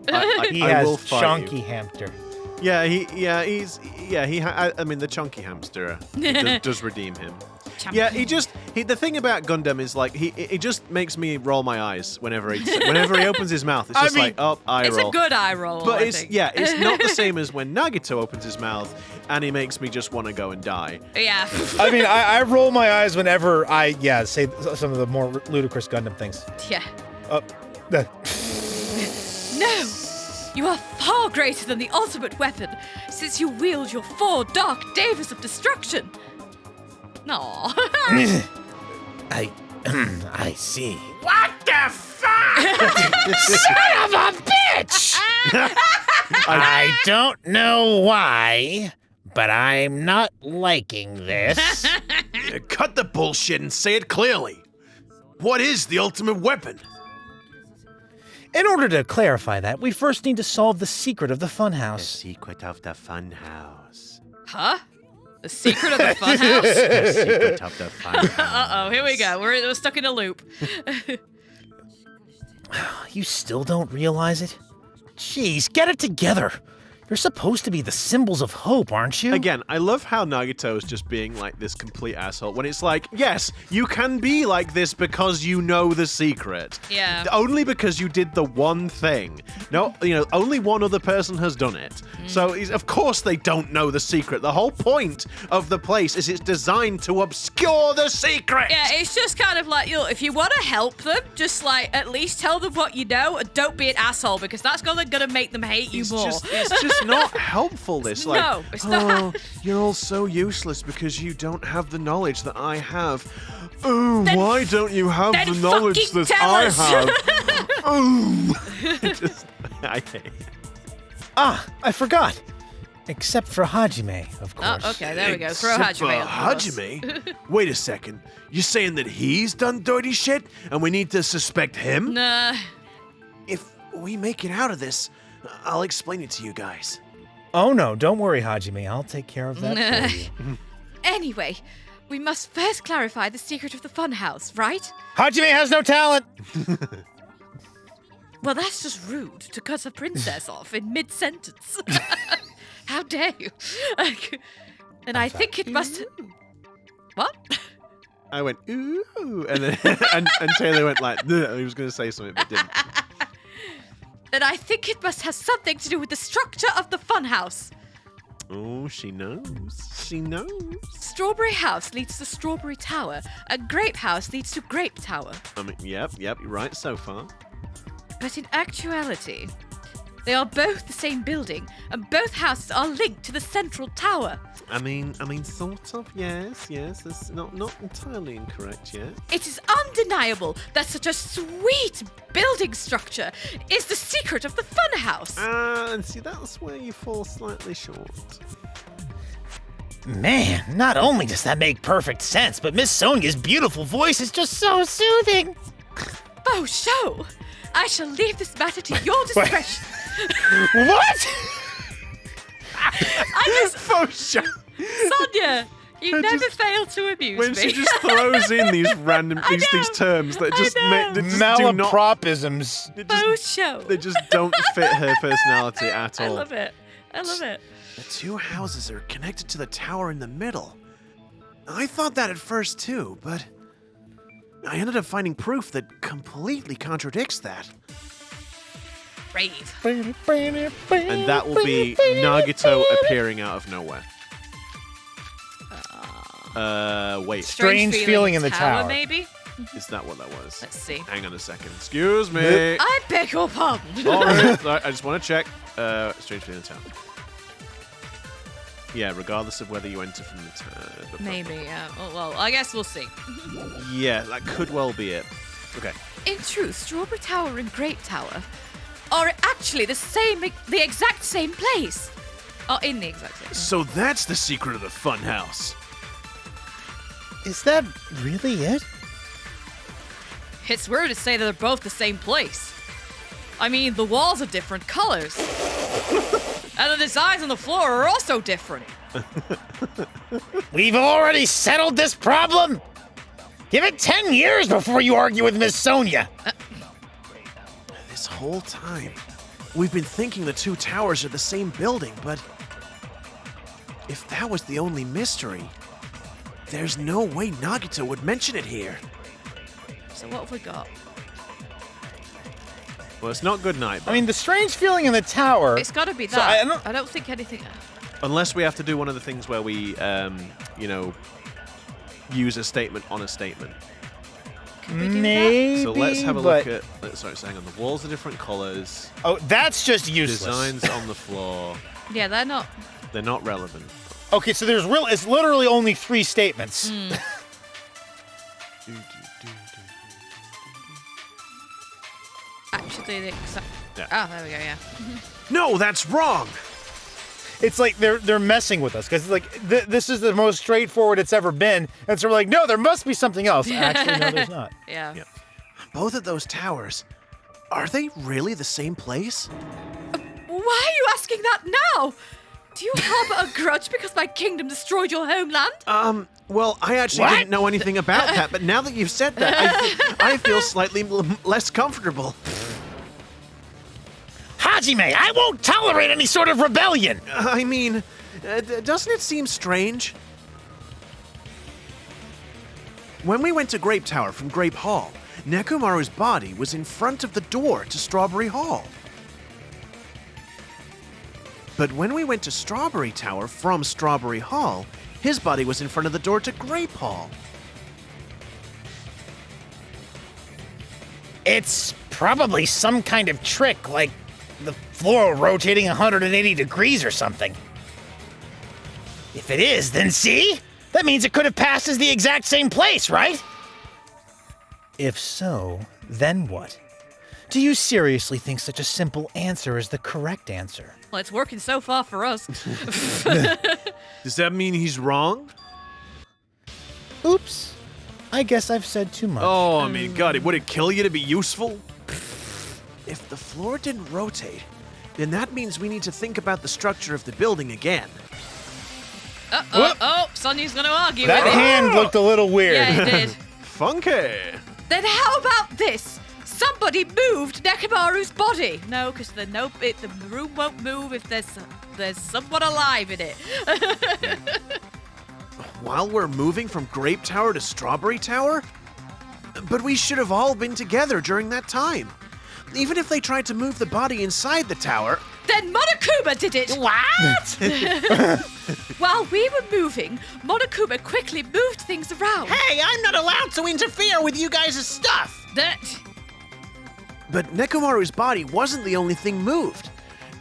He I will has fight chunky you. hamster. I mean, the chunky hamster does redeem him. Yeah, the thing about Gundam is like he just makes me roll my eyes whenever he opens his mouth. It's just eye roll. It's a good eye roll. But I it's think. it's not the same as when Nagito opens his mouth and he makes me just want to go and die. Yeah. I mean, I roll my eyes whenever I say some of the more ludicrous Gundam things. Yeah. The- No! You are far greater than the ultimate weapon, since you wield your 4 dark davers of destruction. No. I see. What the fuck? Son of a bitch! I don't know why, but I'm not liking this. Cut the bullshit and say it clearly. What is the ultimate weapon? In order to clarify that, we first need to solve the secret of the funhouse. Secret of the funhouse. Huh? The secret of the funhouse? The secret of the funhouse. Uh-oh, here we go. We're stuck in a loop. You still don't realize it? Jeez, get it together. You're supposed to be the symbols of hope, aren't you? Again, I love how Nagito's just being like this complete asshole when it's like, yes, you can be like this because you know the secret. Yeah. Only because you did the one thing. No, only one other person has done it. So, of course they don't know the secret. The whole point of the place is it's designed to obscure the secret. Yeah, it's just kind of like, if you want to help them, just like at least tell them what you know and don't be an asshole because that's gonna make them hate you more. It's just not helpful, this. Like, No, it's not. You're all so useless because you don't have the knowledge that I have. Oh, why don't you have then the knowledge fucking that tell I us. have? I hate it. I forgot. Except for Hajime, of Oh, course. okay, there we go. Throw Except for Hajime on the bus. Hajime? Wait a second. You're saying that he's done dirty shit and we need to suspect him? Nah. If we make it out of this, I'll explain it to you guys. Oh no, don't worry, Hajime. I'll take care of that for you. Anyway, we must first clarify the secret of the funhouse, right? Hajime has no talent! Well, that's just rude to cut a princess off in mid-sentence. How dare you? And I think it must... What? I went, ooh, and then and Taylor went like, "Ugh," he was going to say something but didn't. Then I think it must have something to do with the structure of the funhouse. Oh, she knows. She knows. Strawberry House leads to Strawberry Tower, and Grape House leads to Grape Tower. I mean, yep, you're right so far. But in actuality, they are both the same building, and both houses are linked to the central tower. I mean, sort of, yes, that's not entirely incorrect yet. It is undeniable that such a sweet building structure is the secret of the funhouse. And see, that's where you fall slightly short. Man, not only does that make perfect sense, but Miss Sonia's beautiful voice is just so soothing. Oh, show! I shall leave this matter to your discretion. What? I just... Faux show. Sonia, you never fail to amuse When me. she just throws in these random these terms that just know. that just do not Malapropisms. Faux show. they just don't fit her personality at all. I love it. I love it. The two houses are connected to the tower in the middle. I thought that at first too, but I ended up finding proof that completely contradicts that. Rave. And that will be Nagito appearing out of nowhere. Wait. Strange feeling in the tower. Maybe? Is that what that was? Let's see. Hang on a second. Excuse me. I beg your pardon. Alright, I just want to check. Strange feeling in the tower. Yeah, regardless of whether you enter from the tower. Maybe, yeah. Oh, well, I guess we'll see. Yeah, that could well be it. Okay. In truth, Strawberry Tower and Grape Tower are actually the exact same place. Oh, in the exact same place. So that's the secret of the funhouse. Is that really it? It's weird to say that they're both the same place. I mean, the walls are different colors. And the designs on the floor are also different. We've already settled this problem? Give it 10 years before you argue with Miss Sonia. This whole time, we've been thinking the two towers are the same building, but if that was the only mystery, there's no way Nagito would mention it here. So what have we got? Well, it's not good night. I mean, the strange feeling in the tower. It's got to be So that. I don't think anything. Unless we have to do one of the things where we, use a statement on a statement. Could we do Maybe. So let's have a look at. Sorry, hang on. The walls are different colors. Oh, that's just useless. Designs on the floor. that? Yeah, they're not. They're not relevant. Okay, so it's literally only 3 statements. Actually, the exact. Yeah. Oh, there we go. Yeah. No, that's wrong. It's like they're messing with us because like this is the most straightforward it's ever been, and so we're like, no, there must be something else. Actually, no, there's not. Yeah. Yeah. Both of those towers, are they really the same place? Why are you asking that now? Do you harbor a grudge because my kingdom destroyed your homeland? Well, I actually didn't know anything about that, but now that you've said that, I feel slightly less comfortable. Hajime, I won't tolerate any sort of rebellion. I mean, doesn't it seem strange? When we went to Grape Tower from Grape Hall, Nekomaru's body was in front of the door to Strawberry Hall. But when we went to Strawberry Tower from Strawberry Hall, his body was in front of the door to Grape Hall. It's probably some kind of trick, like the floor rotating 180 degrees or something. If it is, then see? That means it could have passed as the exact same place, right? If so, then what? Do you seriously think such a simple answer is the correct answer? Well, it's working so far for us. Does that mean he's wrong? Oops. I guess I've said too much. Oh, I mean, God, would it kill you to be useful? If the floor didn't rotate, then that means we need to think about the structure of the building again. Sonia's gonna argue That with it. hand looked a little weird. Yeah, it did. Funky. Then how about this? Somebody moved Nekomaru's body. No, because the room won't move if there's someone alive in it. While we're moving from Grape Tower to Strawberry Tower? But we should have all been together during that time. Even if they tried to move the body inside the tower. Then Monokuma did it. What? While we were moving, Monokuma quickly moved things around. Hey, I'm not allowed to interfere with you guys' stuff. But Nekomaru's body wasn't the only thing moved.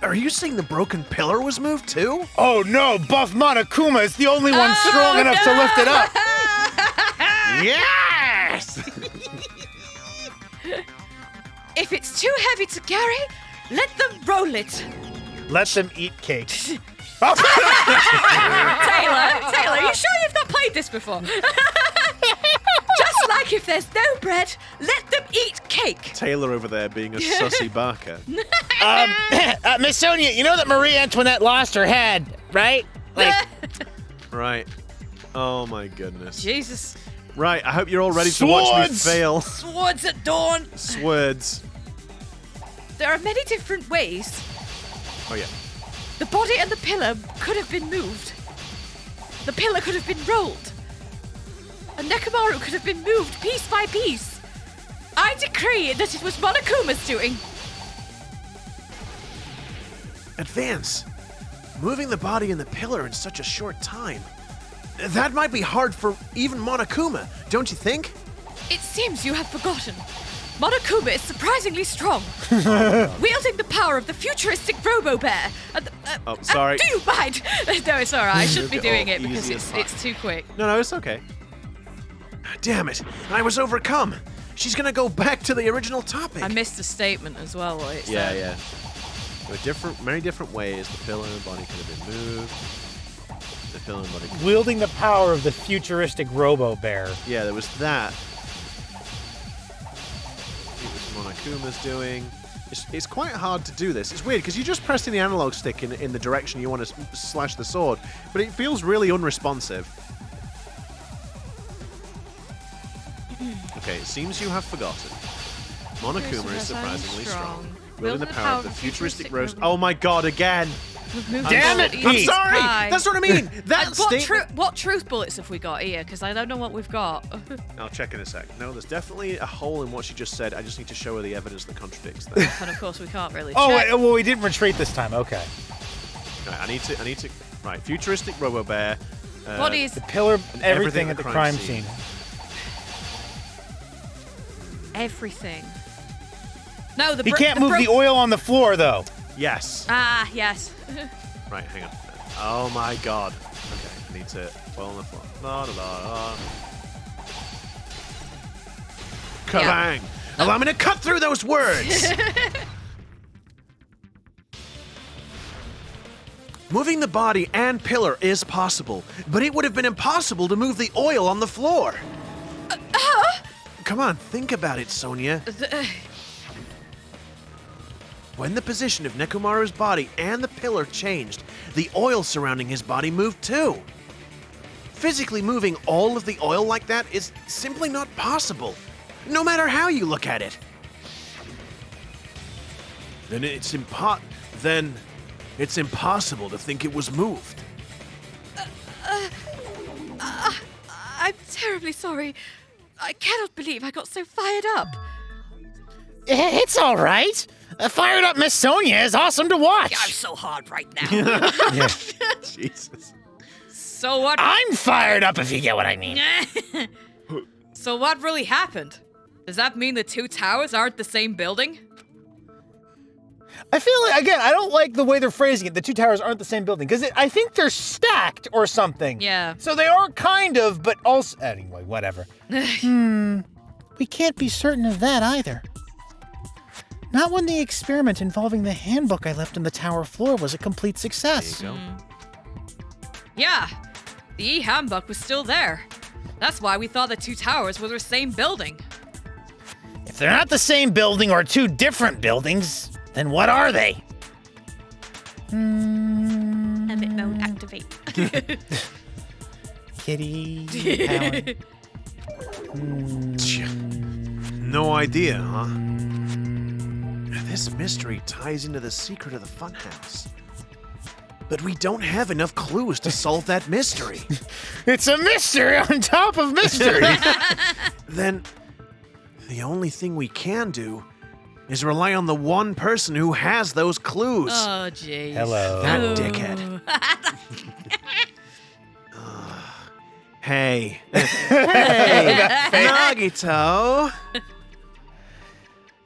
Are you saying the broken pillar was moved too? Oh no, Buff Monokuma is the only one strong enough to lift it up. Yes! If it's too heavy to carry, let them roll it. Let them eat cake. Taylor, you sure you've not played this before? Just like if there's no bread, let them eat cake. Taylor over there being a sussy barker. Miss Sonia, you know that Marie Antoinette lost her head, right? Like, Right. Oh my goodness. Jesus. Right, I hope you're all ready to watch me fail. Swords at dawn. Swords. There are many different ways. Oh yeah. The body and the pillar could have been moved. The pillar could have been rolled. and Nekomaru could have been moved piece by piece. I decree that it was Monokuma's doing. Advance. Moving the body and the pillar in such a short time. That might be hard for even Monokuma, don't you think? It seems you have forgotten. Monokuma is surprisingly strong, wielding the power of the futuristic Robo-Bear. Oh, sorry. Do you mind? No, it's all right. I shouldn't be doing it because easy as fuck. it's too quick. No, it's okay. Damn it, I was overcome. She's gonna go back to the original topic. I missed the statement as well. What it said. Yeah. There were many different ways the pillar and body could have been moved. The pillar and body could Wielding the power of the futuristic Robo-Bear. Yeah, there was that. It was Monokuma's doing. It's quite hard to do this. It's weird because you're just pressing the analog stick in the direction you want to slash the sword, but it feels really unresponsive. Okay, it seems you have forgotten. Monokuma is surprisingly strong. Wielding the power of the futuristic roast. Oh my god, again! Damn it, I'm Pete! sorry! That's what I mean! That And statement... what truth bullets have we got here? Because I don't know what we've got. I'll check in a sec. No, there's definitely a hole in what she just said. I just need to show her the evidence that contradicts that. And of course we can't really Oh, check. wait, well, we didn't retreat this time. Okay. Right, I need to. Right, futuristic Robo-Bear. What is The pillar, everything at at the crime scene. everything? No, He can't move the oil on the floor, though. Yes. Ah, yes. Right, hang on. Oh my god. Okay, I need to oil on the floor. La da la la. Kabang! Allow me to cut through those words! Moving the body and pillar is possible, but it would have been impossible to move the oil on the floor. Come on, think about it, Sonia. When the position of Nekomaru's body and the pillar changed, the oil surrounding his body moved too. Physically moving all of the oil like that is simply not possible, no matter how you look at it. Then it's impossible to think it was moved. I'm terribly sorry. I cannot believe I got so fired up. It's all right. Fired up Miss Sonia is awesome to watch. I'm so hard right now. Jesus. So what? I'm fired up if you get what I mean. So what really happened? Does that mean the two towers aren't the same building? I feel like, again, I don't like the way they're phrasing it. The two towers aren't the same building, because I think they're stacked or something. Yeah. So they are kind of, but also... Anyway, whatever. We can't be certain of that either. Not when the experiment involving the handbook I left on the tower floor was a complete success. There you go. Yeah, the E-handbook was still there. That's why we thought the two towers were the same building. If they're not the same building or two different buildings, then what are they? Habit mode activate. Kitty power. No idea, huh? This mystery ties into the secret of the funhouse. But we don't have enough clues to solve that mystery. It's a mystery on top of mystery. Then, the only thing we can do is rely on the one person who has those clues. Oh, jeez. Hello. That dickhead. Hey. Hey, Nagito.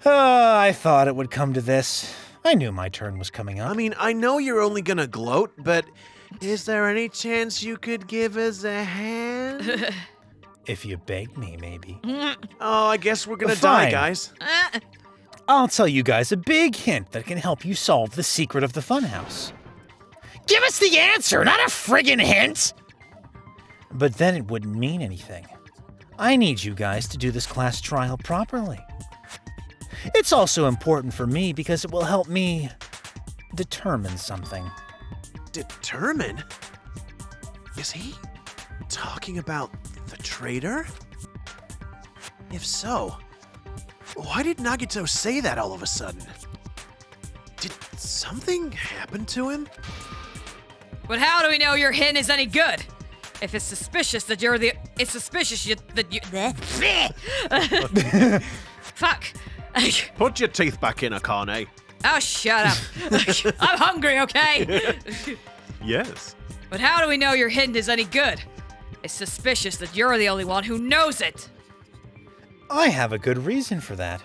I thought it would come to this. I knew my turn was coming up. I mean, I know you're only gonna gloat, but is there any chance you could give us a hand? If you beg me, maybe. Oh, I guess we're gonna Fine. die, guys. I'll tell you guys a big hint that can help you solve the secret of the funhouse. Give us the answer, not a friggin' hint. But then it wouldn't mean anything. I need you guys to do this class trial properly. It's also important for me because it will help me determine something. Determine? Is he talking about the traitor? If so, why did Nagito say that all of a sudden? Did something happen to him? But how do we know your hint is any good? If it's suspicious that you're the... It's suspicious that you... Fuck. Put your teeth back in, Akane. Oh, shut up. I'm hungry, okay? Yes. But how do we know your hint is any good? It's suspicious that you're the only one who knows it. I have a good reason for that.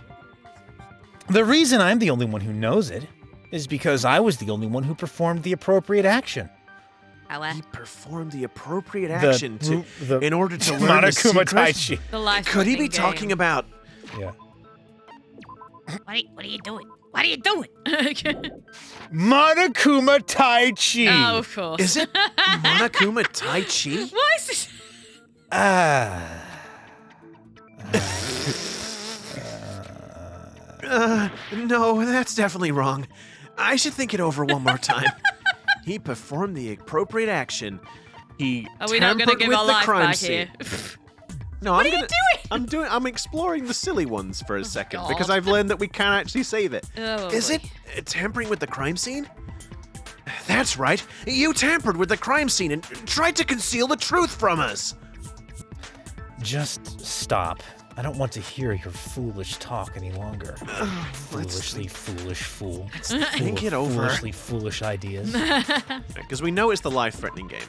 The reason I'm the only one who knows it is because I was the only one who performed the appropriate action. He performed the appropriate action in order to learn the Monokuma secret. Tai Chi. The life Could he be game. talking about... Yeah. What are you doing? What are you doing? Monokuma Tai Chi. Oh, of course. Is it Monokuma Tai Chi? Why is this? No, that's definitely wrong. I should think it over one more time. He performed the appropriate action. He Are we not going to tampered give with our the life crime back scene. here? No, What I'm are you doing? I'm exploring the silly ones for a second God. because I've learned that we can actually save it. Oh, Is boy. it tampering with the crime scene? That's right. You tampered with the crime scene and tried to conceal the truth from us. Just stop. I don't want to hear your foolish talk any longer. Foolishly foolish fool. Think it over. Foolishly foolish ideas. Because we know it's the life-threatening game.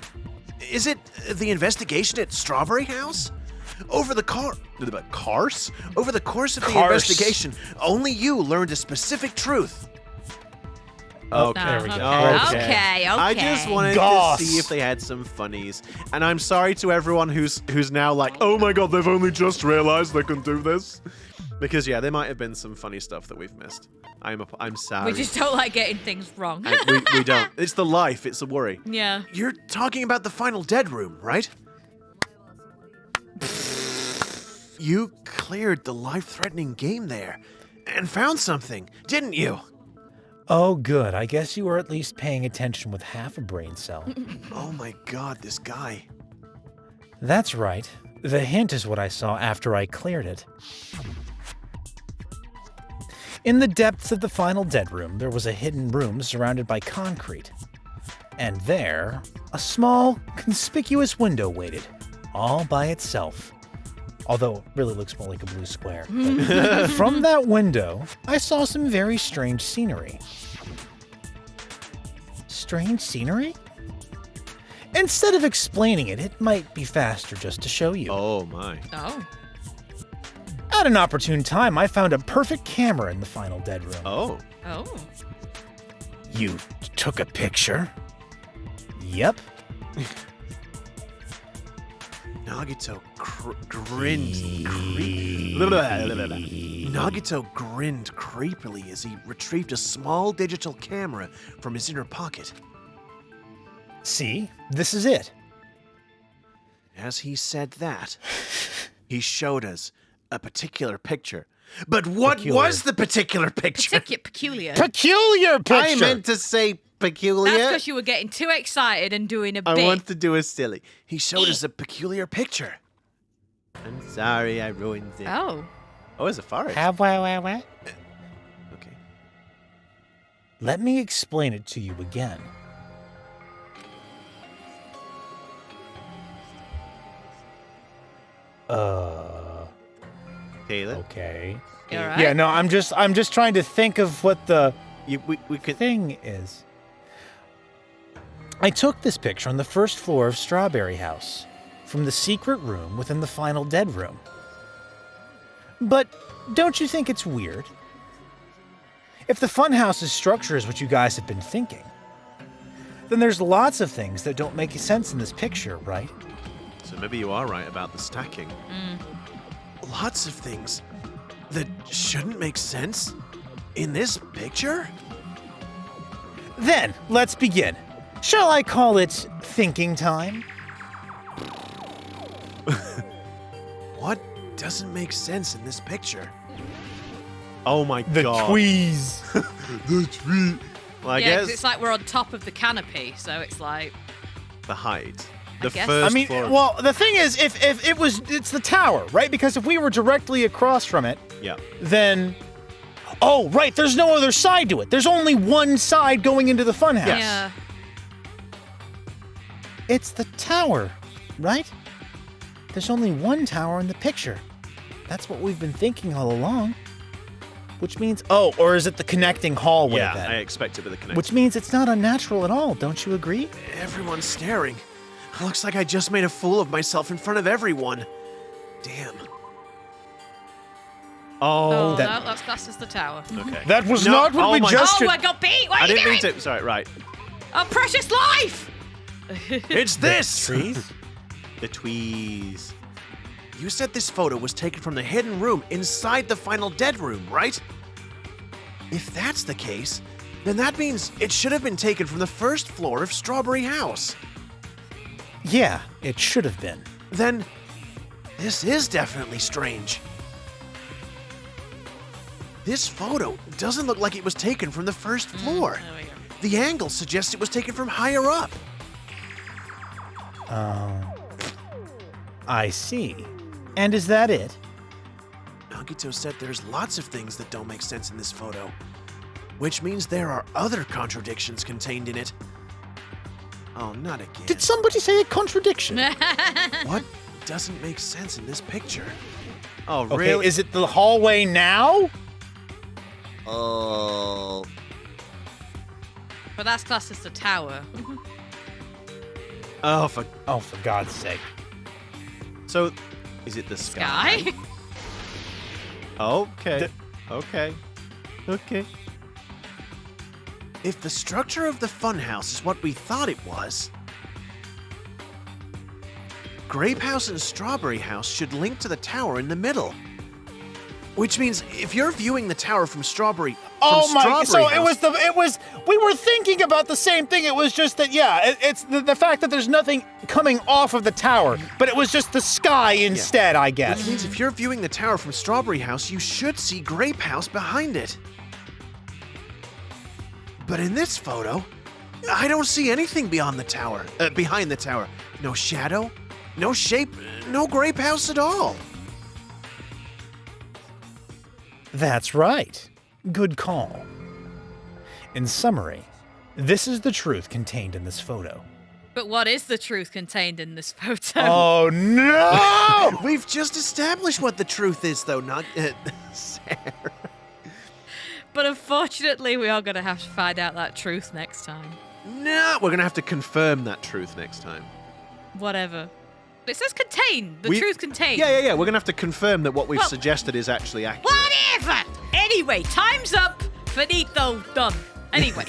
Is it the investigation at Strawberry House? Over the course of the investigation, only you learned a specific truth. Okay. There we go. Okay. I just wanted Goss. to see if they had some funnies. And I'm sorry to everyone who's now like, oh my god, they've only just realized they can do this. Because yeah, there might have been some funny stuff that we've missed. I'm sorry. We just don't like getting things wrong. we don't. It's the life. It's a worry. Yeah. You're talking about the final dead room, right? You cleared the life-threatening game there and found something, didn't you? Oh, good. I guess you were at least paying attention with half a brain cell. Oh my god, this guy. That's right. The hint is what I saw after I cleared it. In the depths of the final dead room, there was a hidden room surrounded by concrete. And there, a small, conspicuous window waited, all by itself. Although it really looks more like a blue square. From that window, I saw some very strange scenery. Strange scenery? Instead of explaining it, it might be faster just to show you. Oh my. Oh. At an opportune time, I found a perfect camera in the final dead room. Oh. Oh. You took a picture? Yep. Nagito grinned. Nagito grinned creepily as he retrieved a small digital camera from his inner pocket. See, this is it. As he said that, he showed us a particular picture. But what Peculiar. was the particular picture? Peculiar. Peculiar picture! I meant to say peculiar. That's because you were getting too excited and doing a I bit. want to do a silly. He showed us a peculiar picture. I'm sorry I ruined it. Oh. Oh, it's a forest. What? Okay. Let me explain it to you again. Taylor? Okay. You all right? Yeah, no, I'm just trying to think of what the We could... thing is. I took this picture on the first floor of Strawberry House, from the secret room within the final dead room. But don't you think it's weird? If the funhouse's structure is what you guys have been thinking, then there's lots of things that don't make sense in this picture, right? So maybe you are right about the stacking. Lots of things that shouldn't make sense in this picture? Then, let's begin. Shall I call it thinking time? What doesn't make sense in this picture? Oh my The god. tweeze. The tweet. Well, I Yeah, 'cause guess it's like we're on top of the canopy, so it's like... the height. The guess. first I mean, floor. well, the thing is, if it's the tower, right? Because if we were directly across from it, Yeah. then... Oh, right, there's no other side to it. There's only one side going into the funhouse. Yes. Yeah. It's the tower. right? There's only one tower in the picture. That's what we've been thinking all along. Which means, or is it the connecting hallway Yeah, then? I expect it with the connection. Which means it's not unnatural at all, don't you agree? Everyone's staring. Looks like I just made a fool of myself in front of everyone. Damn. Oh, that- no, that's classed as the tower. Okay. That was No, not what oh we my- just... Oh, I got beat! What are I you didn't doing? mean to. Sorry, right. Oh, precious life! It's this! Trees? The tweez. You said this photo was taken from the hidden room inside the final dead room, right? If that's the case, then that means it should have been taken from the first floor of Strawberry House. Yeah, it should have been. Then, this is definitely strange. This photo doesn't look like it was taken from the first floor. There we go. The angle suggests it was taken from higher up. I see. And is that it? Nagito said there's lots of things that don't make sense in this photo, which means there are other contradictions contained in it. Oh, not again. Did somebody say a contradiction? What doesn't make sense in this picture? Oh, Okay, really? is it the hallway now? Oh. But that's classed as the tower. Oh, for... Oh, for God's sake. So, is it the sky? Sky? Okay. Okay. Okay. If the structure of the funhouse is what we thought it was, Grape House and Strawberry House should link to the tower in the middle. Which means if you're viewing the tower from Strawberry Oh my! Strawberry So House, we were thinking about the same thing. It was just that, yeah, it's the fact that there's nothing coming off of the tower, but it was just the sky instead, I guess. which means if you're viewing the tower from Strawberry House, you should see Grape House behind it. But in this photo, I don't see anything beyond the tower, behind the tower. No shadow, no shape, no Grape House at all. That's right. Good call. In summary, this is the truth contained in this photo. But what is the truth contained in this photo? Oh no! We've just established what the truth is, though, not Sarah. But unfortunately, we are going to have to find out that truth next time. No, we're gonna have to confirm that truth next time. Whatever. It says contain. The We- truth contained. Yeah. We're gonna have to confirm that what we've Well- suggested is actually accurate. Whatever. Anyway, time's up. Finito. Done. Anyway.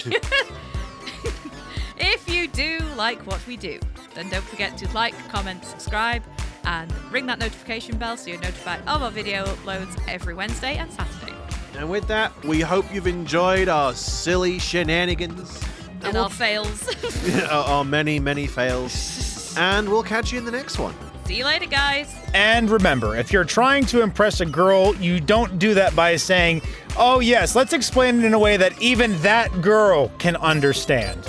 If you do like what we do, then don't forget to like, comment, subscribe, and ring that notification bell so you're notified of our video uploads every Wednesday and Saturday. And with that, we hope you've enjoyed our silly shenanigans. And our fails. Our many, many fails. And we'll catch you in the next one. See you later, guys. And remember, if you're trying to impress a girl, you don't do that by saying, "Oh yes, let's explain it in a way that even that girl can understand."